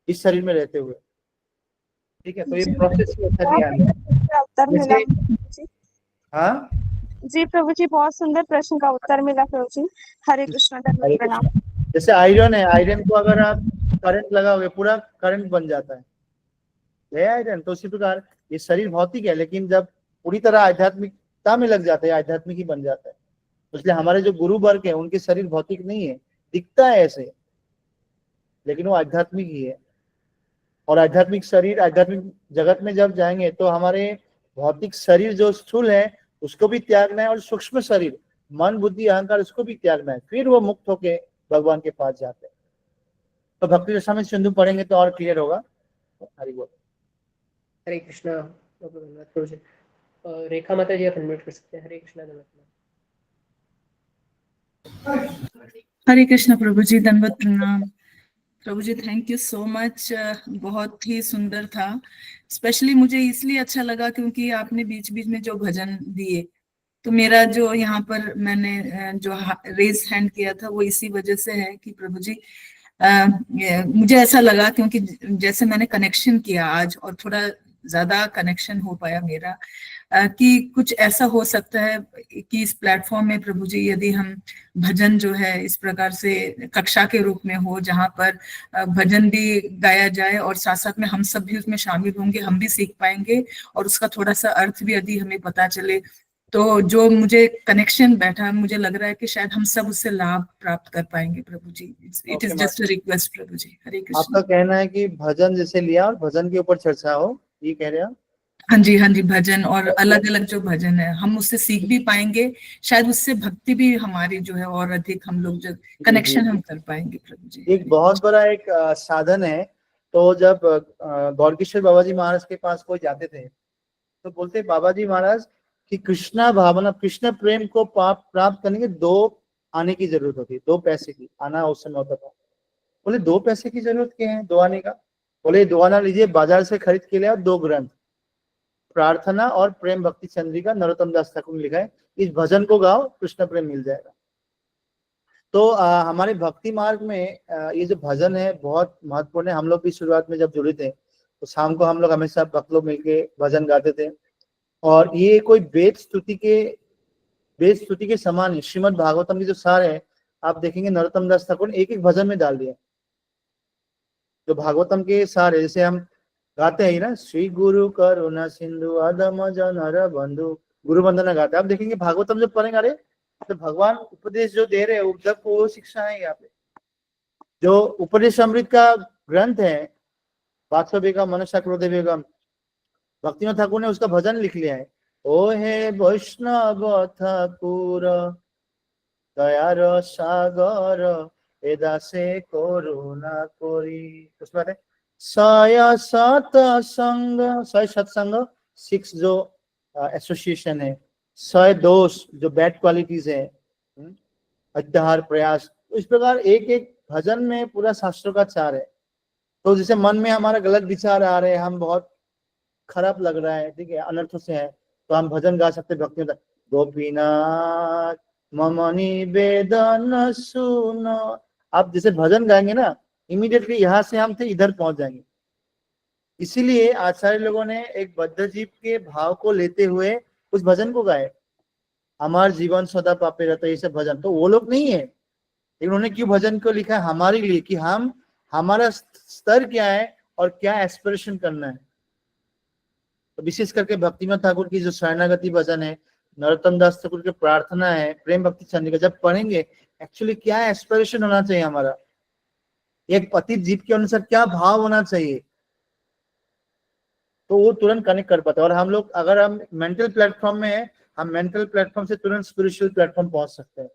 इस शरीर में रहते हुए, ठीक है। तो ये प्रोसेस उत्तर मिला जी। हाँ जी प्रभु जी, बहुत सुंदर प्रश्न का उत्तर मिला प्रभु जी। हरे कृष्ण। हरे कृष्ण। जैसे आयरन है, आयरन को अगर आप करंट लगाओगे पूरा करंट बन जाता है, तो उसी प्रकार ये शरीर भौतिक है, लेकिन जब पूरी तरह आध्यात्मिकता में लग जाते हैं, आध्यात्मिक ही बन जाता है। इसलिए हमारे जो गुरु वर्ग है उनके शरीर भौतिक नहीं है, दिखता है ऐसे, लेकिन वो आध्यात्मिक ही है। और आध्यात्मिक शरीर, आध्यात्मिक जगत में जब जाएंगे तो हमारे भौतिक शरीर जो स्थूल है उसको भी त्यागना है, और सूक्ष्म शरीर मन बुद्धि अहंकार उसको भी त्यागना है, फिर वो मुक्त होके भगवान के पास जाते हैं। तो भक्ति रसा में सिंधु पढ़ेंगे तो और क्लियर होगा। हरि बोल। हरे कृष्णा। बहुत बहुत धन्यवाद प्रभु जी। रेखा माता जी आप अनम्यूट कर सकते हैं। हरे कृष्णा धन्यवाद। हरे कृष्णा प्रभु जी, दंडवत प्रणाम। प्रभु जी थैंक यू सो मच, बहुत ही सुंदर था। स्पेशली मुझे इसलिए अच्छा लगा क्योंकि आपने बीच बीच में जो भजन दिए, तो मेरा जो यहाँ पर मैंने जो रेज हैंड किया था वो इसी वजह से है कि प्रभु जी मुझे ऐसा लगा, क्योंकि जैसे मैंने कनेक्शन किया आज और थोड़ा ज्यादा कनेक्शन हो पाया मेरा, कि कुछ ऐसा हो सकता है कि इस प्लेटफॉर्म में प्रभु जी यदि हम भजन जो है इस प्रकार से कक्षा के रूप में हो, जहाँ पर भजन भी गाया जाए और साथ साथ में हम सब भी उसमें शामिल होंगे, हम भी सीख पाएंगे और उसका थोड़ा सा अर्थ भी यदि हमें पता चले, तो जो मुझे कनेक्शन बैठा, मुझे लग रहा है कि शायद हम सब उससे लाभ प्राप्त कर पाएंगे प्रभु जी। It is just a request प्रभु जी। हरे कृष्ण। आपका कहना है कि भजन जैसे लिया और भजन के ऊपर चर्चा हो, ये कह रहे हैं? हाँ जी, हाँ जी, भजन और अलग अलग जो भजन है हम उससे सीख भी पाएंगे, शायद उससे भक्ति भी हमारी जो है और अधिक हम लोग जो कनेक्शन हम कर पाएंगे प्रभु जी। एक बहुत बड़ा एक साधन है। तो जब गौरकिशोर बाबा जी महाराज के पास कोई जाते थे तो बोलते बाबा जी महाराज कि कृष्णा भावना, कृष्ण प्रेम को प्राप्त करने के 2 आने की जरूरत होती है, 2 पैसे की आना उस समय होता था। बोले 2 पैसे की जरूरत क्या है 2 आने का? बोले 2 आना लीजिए, बाजार से खरीद के ले आओ 2 ग्रंथ, प्रार्थना और प्रेम भक्ति चंद्रिका, नरोत्तम दास ठाकुर ने लिखा है, इस भजन को गाओ कृष्ण प्रेम मिल जाएगा। तो हमारे भक्ति मार्ग में ये जो भजन है बहुत महत्वपूर्ण है। हम लोग भी शुरुआत में जब जुड़े थे तो शाम को हम लोग हमेशा भक्त लोग मिलके भजन गाते थे, और ये कोई वेद स्तुति के समान है। श्रीमद् भागवतम की जो सार है आप देखेंगे नरोत्तम दास ठाकुर ने एक एक भजन में डाल दिया। जो भागवतम के सार है, जैसे हम गाते हैं ना, श्री गुरु करुणा सिंधु आदम जनर बंधु, गुरु वंदना गाते हैं। आप देखेंगे भागवतम जब पढ़ेंगे, अरे तो भगवान उपदेश जो दे रहे हैं उपदेश को वो शिक्षा है। यहाँ पे जो उपदेश अमृत का ग्रंथ है वात्सव्य मनुष्य क्रोध वेगम, भक्तिनाथ ठाकुर ने उसका भजन लिख लिया है, ओ हे वैष्णव ठाकुर दयार सागर एदासे करुणा कोरी। उसमें है सय सत्संग, सय सत्संग 6 जो एसोसिएशन है, 100 दोष जो बैड क्वालिटीज है, अत्याहार प्रयास। तो इस प्रकार एक एक भजन में पूरा शास्त्रों का चार है। तो जैसे मन में हमारा गलत विचार आ रहे हैं, हम बहुत खराब लग रहा है, ठीक है, अनर्थों से है, तो हम भजन गा सकते भक्ति में, गोपीनाथ मम निवेदन सुनो। आप जैसे भजन गाएंगे ना, इमीडिएटली यहाँ से हम थे इधर पहुंच जाएंगे। इसीलिए आचार्य लोगों ने एक बद्ध जीव के भाव को लेते हुए उस भजन को गाए, हमार जीवन सदा पापे रहता है, ये सब भजन। तो वो लोग नहीं है, लेकिन उन्होंने क्यों भजन को लिखा है? हमारे लिए, कि हम हमारा स्तर क्या है और क्या एस्पिरेशन करना है। तो विशेष करके भक्तिनाथ ठाकुर की जो शरणागति भजन है, नरोत्तम दास ठाकुर की प्रार्थना है, प्रेम भक्ति चंद्रिका जब पढ़ेंगे, एक्चुअली क्या एस्पिरेशन होना चाहिए हमारा, एक पतित जीव के अनुसार क्या भाव होना चाहिए, तो वो तुरंत कनेक्ट कर पाते हैं। और हम लोग अगर हम मेंटल प्लेटफॉर्म में है, हम मेंटल प्लेटफॉर्म से तुरंत स्पिरिचुअल प्लेटफॉर्म पहुंच सकते हैं।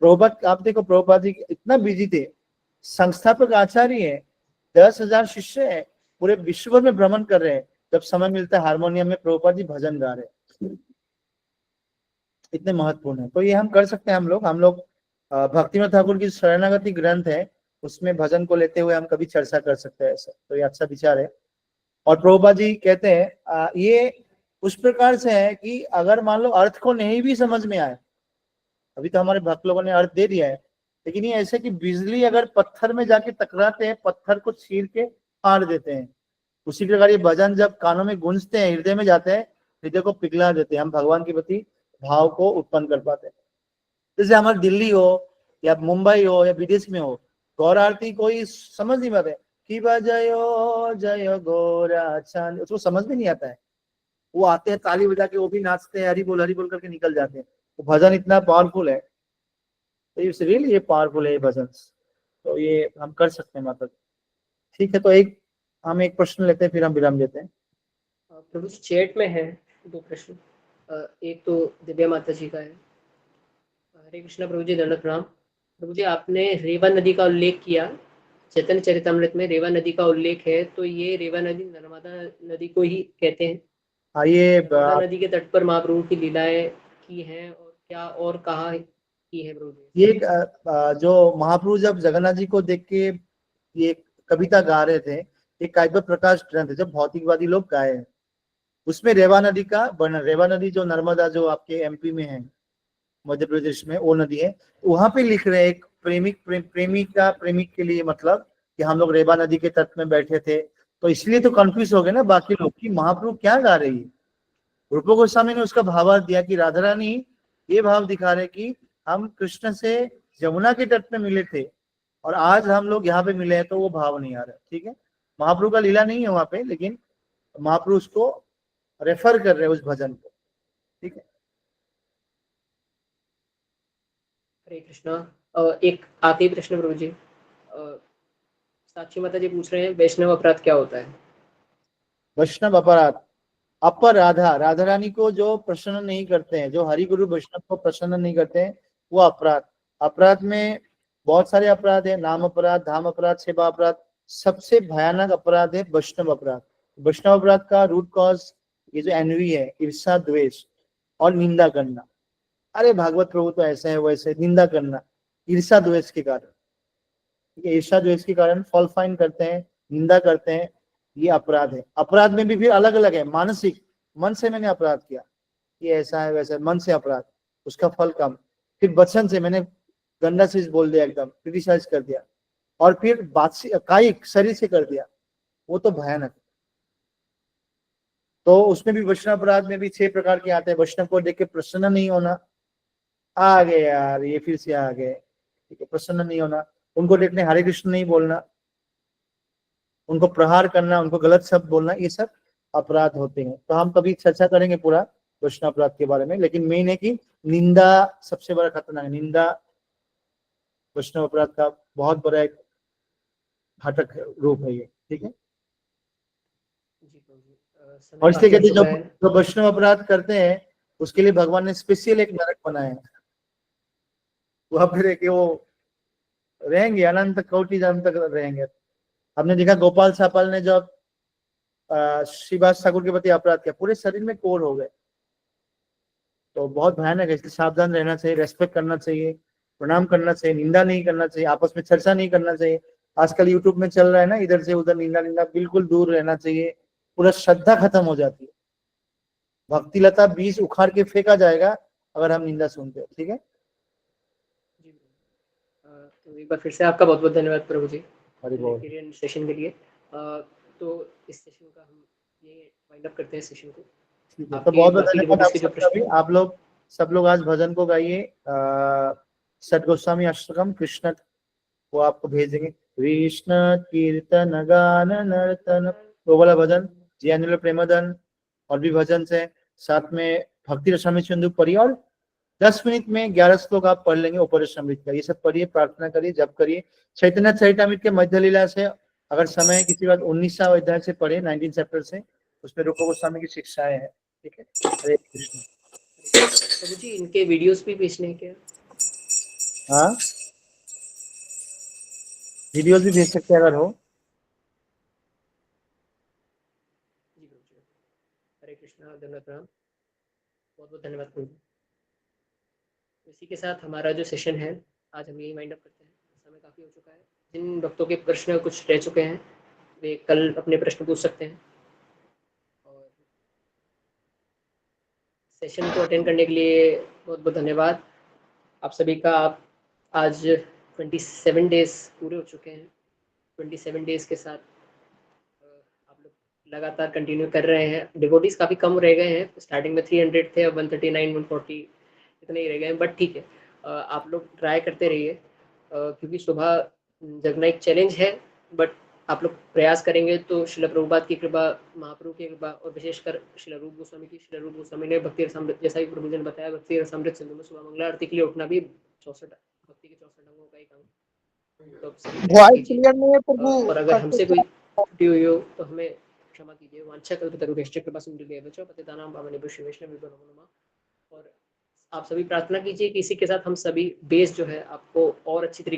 प्रभुपाद, आप देखो प्रभुपाद जी इतना बिजी थे, संस्थापक आचार्य है, 10,000 शिष्य है, पूरे विश्व भर में भ्रमण कर रहे हैं, जब समय मिलता है हारमोनियम में प्रभुपाद जी भजन गा रहे हैं, इतने महत्वपूर्ण है। तो ये हम कर सकते हैं। हम लोग भक्तिनाथ ठाकुर की शरणागति ग्रंथ है, उसमें भजन को लेते हुए हम कभी चर्चा कर सकते हैं ऐसा, तो ये अच्छा विचार है। और प्रभुपाद जी कहते हैं ये उस प्रकार से है कि अगर मान लो अर्थ को नहीं भी समझ में आए, अभी तो हमारे भक्त लोगों ने अर्थ दे दिया है, लेकिन ये ऐसे कि बिजली अगर पत्थर में जाके टकराते हैं, पत्थर को चीर के फाड़ देते हैं, उसी प्रकार ये भजन जब कानों में गूंजते हैं, हृदय में जाते हैं, हृदय को पिघला देते हैं, हम भगवान के प्रति भाव को उत्पन्न कर पाते हैं। जैसे हमारे दिल्ली हो या मुंबई हो या विदेश में हो, गौर आरती कोई समझ नहीं पाते कि बजायो जय गोरा चांद, उसको समझ में नहीं आता है। वो आते हैं ताली बजा के, वो भी नाचते हैं, हरी बोल करके निकल जाते हैं। वो भजन इतना पावरफुल है, तो इट्स रियली ये पावरफुल है ये भजन। तो ये हम कर सकते हैं माता जी। ठीक है, तो हम एक प्रश्न लेते हैं, फिर हम विराम देते हैं। प्रभु जी चैट में है 2 प्रश्न। एक तो दिव्या माता जी का है। हरे कृष्णा प्रभु जी, दंडवत प्रणाम। प्रभु जी, आपने रेवा नदी का उल्लेख किया, चैतन्य चरितमृत में रेवा नदी का उल्लेख है, तो ये रेवा नदी नर्मदा नदी को ही कहते हैं। आइए, नर्मदा नदी के तट पर महाप्रभु की लीलाएं की हैं, और क्या और कहाँ की है प्रभु जी? ये जो महाप्रभु जब जगन्नाथ जी को देख के ये कविता गा रहे थे, ये काव्य प्रकाश ग्रंथ है, जब भौतिकवादी लोग गाए हैं, उसमें रेवा नदी का वर्णन, रेवा नदी जो नर्मदा जो आपके एमपी में है, मध्य प्रदेश में वो नदी है, वहां पे लिख रहे हैं एक प्रेमिक के लिए, मतलब कि हम लोग रेवा नदी के तट में बैठे थे। तो इसलिए तो कंफ्यूज हो गए ना बाकी लोग कि महाप्रभु क्या गा रही है। रूप गोस्वामी ने उसका भावार्थ दिया कि राधा रानी ये भाव दिखा रहे कि हम कृष्ण से यमुना के तट में मिले थे और आज हम लोग यहाँ पे मिले हैं, तो वो भाव नहीं आ रहा। ठीक है, महाप्रभु का लीला नहीं है वहां पे, लेकिन महाप्रभु उसको रेफर कर रहे हैं उस भजन को। ठीक है, हरे कृष्णा। एक आखिरी प्रश्न प्रभु जी। साक्षी माता जी पूछ रहे हैं, वैष्णव अपराध क्या होता है? वैष्णव अपराध, अपर राधा रानी को जो प्रसन्न नहीं करते हैं, जो हरि गुरु वैष्णव को प्रसन्न नहीं करते हैं, वो अपराध। अपराध में बहुत सारे अपराध है, नाम अपराध, धाम अपराध, सेवा अपराध। सबसे भयानक अपराध है वैष्णव अपराध। वैष्णव अपराध का रूट कॉज ये जो एनवी है, ईर्षा, द्वेष और निंदा करना। अरे भागवत प्रभु तो ऐसे है वैसे, निंदा करना ईर्षा द्वेष के कारण। ठीक है, ईर्षा द्वेष के कारण फॉल फाइन करते हैं, निंदा करते हैं, ये अपराध है। अपराध में भी फिर अलग अलग है, मानसिक, मन से मैंने अपराध किया, ये ऐसा है वैसा है, मन से अपराध, उसका फल कम। फिर वचन से मैंने गंदा चीज बोल दिया, एकदम क्रिटिसाइज कर दिया, और फिर बात से कायिक शरीर से कर दिया, वो तो भयानक। तो उसमें भी वैष्णव अपराध में भी 6 प्रकार के आते हैं। वैष्णव को देख के प्रसन्न नहीं होना, आ गए यार ये फिर से आ गए। ठीक है, प्रसन्न नहीं होना, उनको देखने हरे कृष्ण नहीं बोलना, उनको प्रहार करना, उनको गलत शब्द बोलना, ये सब अपराध होते हैं। तो हम कभी चर्चा करेंगे पूरा वैष्णव अपराध के बारे में, लेकिन मेन है कि निंदा सबसे बड़ा खतरनाक है। निंदा वैष्णव अपराध का बहुत बड़ा एक घातक रूप है ये। ठीक है, जी प्रभु जी, और समय इसलिए काफी कहते हो हैं चुका है। जो वैष्णव अपराध करते हैं उसके लिए भगवान ने स्पेशल एक नरक बनाया है। वहां पर है कि वो रहेंगे अनंत कोटि जन्म तक रहेंगे। हमने देखा गोपाल सापाल ने जब श्रीवास ठाकुर के प्रति अपराध किया, पूरे शरीर में कोर हो गए। तो बहुत भयानक है, इसलिए सावधान रहना चाहिए, रेस्पेक्ट करना चाहिए, प्रणाम करना चाहिए, निंदा नहीं करना चाहिए, आपस में चर्चा नहीं करना चाहिए। आजकल यूट्यूब में चल रहा है ना, इधर से उधर निंदा निंदा, बिल्कुल दूर रहना चाहिए। पूरा श्रद्धा खत्म हो जाती है, भक्ति लता बीज उखाड़ के फेंका जाएगा अगर हम निंदा सुनते हैं। ठीक है, जी तो एक बार फिर से आपका बहुत बहुत धन्यवाद प्रभु जी हरि बोल। नेक्टेरियन सेशन के लिए। तो इस सेशन का हम ये वाइंड अप करते हैं सेशन को। ठीक है, तो आपके बहुत बहुत बाकी धन्यवाद डिवोटीज आप के जो सबका भी। प्रश्न, आप लोग सब लोग आज भजन को गाइए। सत गोस्वामी अष्टकम कृष्ण वो आपको भेजेंगे। कृष्ण कीर्तन गान नर्तन, वो वाला भजन, जियानुल प्रेमदन और भी भजन से, साथ में भक्ति रसामृत सिंधु पढ़िए, और 10 मिनट में 11 श्लोक आप पढ़ लेंगे उपदेशामृत का। ये सब पढ़िए, प्रार्थना करिए, जप करिए। चैतन्य चरितमृत के मध्य लीला से अगर समय किसी बात 19वां अध्याय से पढ़े, 19 चैप्टर से, उसमें रूप गोस्वामी की शिक्षाएं हैं। ठीक है, हरे कृष्ण। प्रभु जी इनके वीडियोस भी भेजने हैं क्या? हाँ, वीडियोस भी भेज सकते हैं अगर हो। जी प्रभु जी, हरे कृष्णा, धन्यवाद प्रणाम, बहुत बहुत धन्यवाद प्रभु जी। इसी के साथ हमारा जो सेशन है आज हम यही वाइंड अप करते हैं, समय काफ़ी हो चुका है। जिन भक्तों के प्रश्न कुछ रह चुके हैं वे कल अपने प्रश्न पूछ सकते हैं, और सेशन को अटेंड करने के लिए बहुत बहुत धन्यवाद आप सभी का। आप आज 27 डेज पूरे हो चुके हैं। 27 डेज के साथ आप लोग लगातार कंटिन्यू कर रहे हैं। डिवोटीज काफ़ी कम रह गए हैं, स्टार्टिंग में 300 थे, अब 139 140 इतने ही रह गए हैं, बट ठीक है, आप लोग ट्राई करते रहिए, क्योंकि सुबह जगना एक चैलेंज है, बट आप लोग प्रयास करेंगे तो श्रील प्रभुपाद की कृपा, महाप्रभु की कृपा और विशेषकर श्रील रूप गोस्वामी की, श्रील रूप गोस्वामी ने भक्ति रसामृत, जैसा कि प्रभु जी ने बताया, भक्ति रसामृत सिंधु में सुबह मंगला आरती के लिए उठना भी 64 भक्ति के 64 अंगों का एक अंग। तो आप सभी प्रयास वॉइस कीजिए। क्लियर नहीं है प्रभु। और अगर हमसे कोई त्रुटि हुई हो तो हमें क्षमा कीजिए। वांछा कल्पतरुभ्यश्च कृपा सिंधुभ्येव च पतितानां पावनेभ्यो वैष्णवेभ्यो नमो नमः। और आप सभी प्रार्थना कीजिए कि इसी के साथ हम सभी बेस जो है आपको और अच्छी तरीके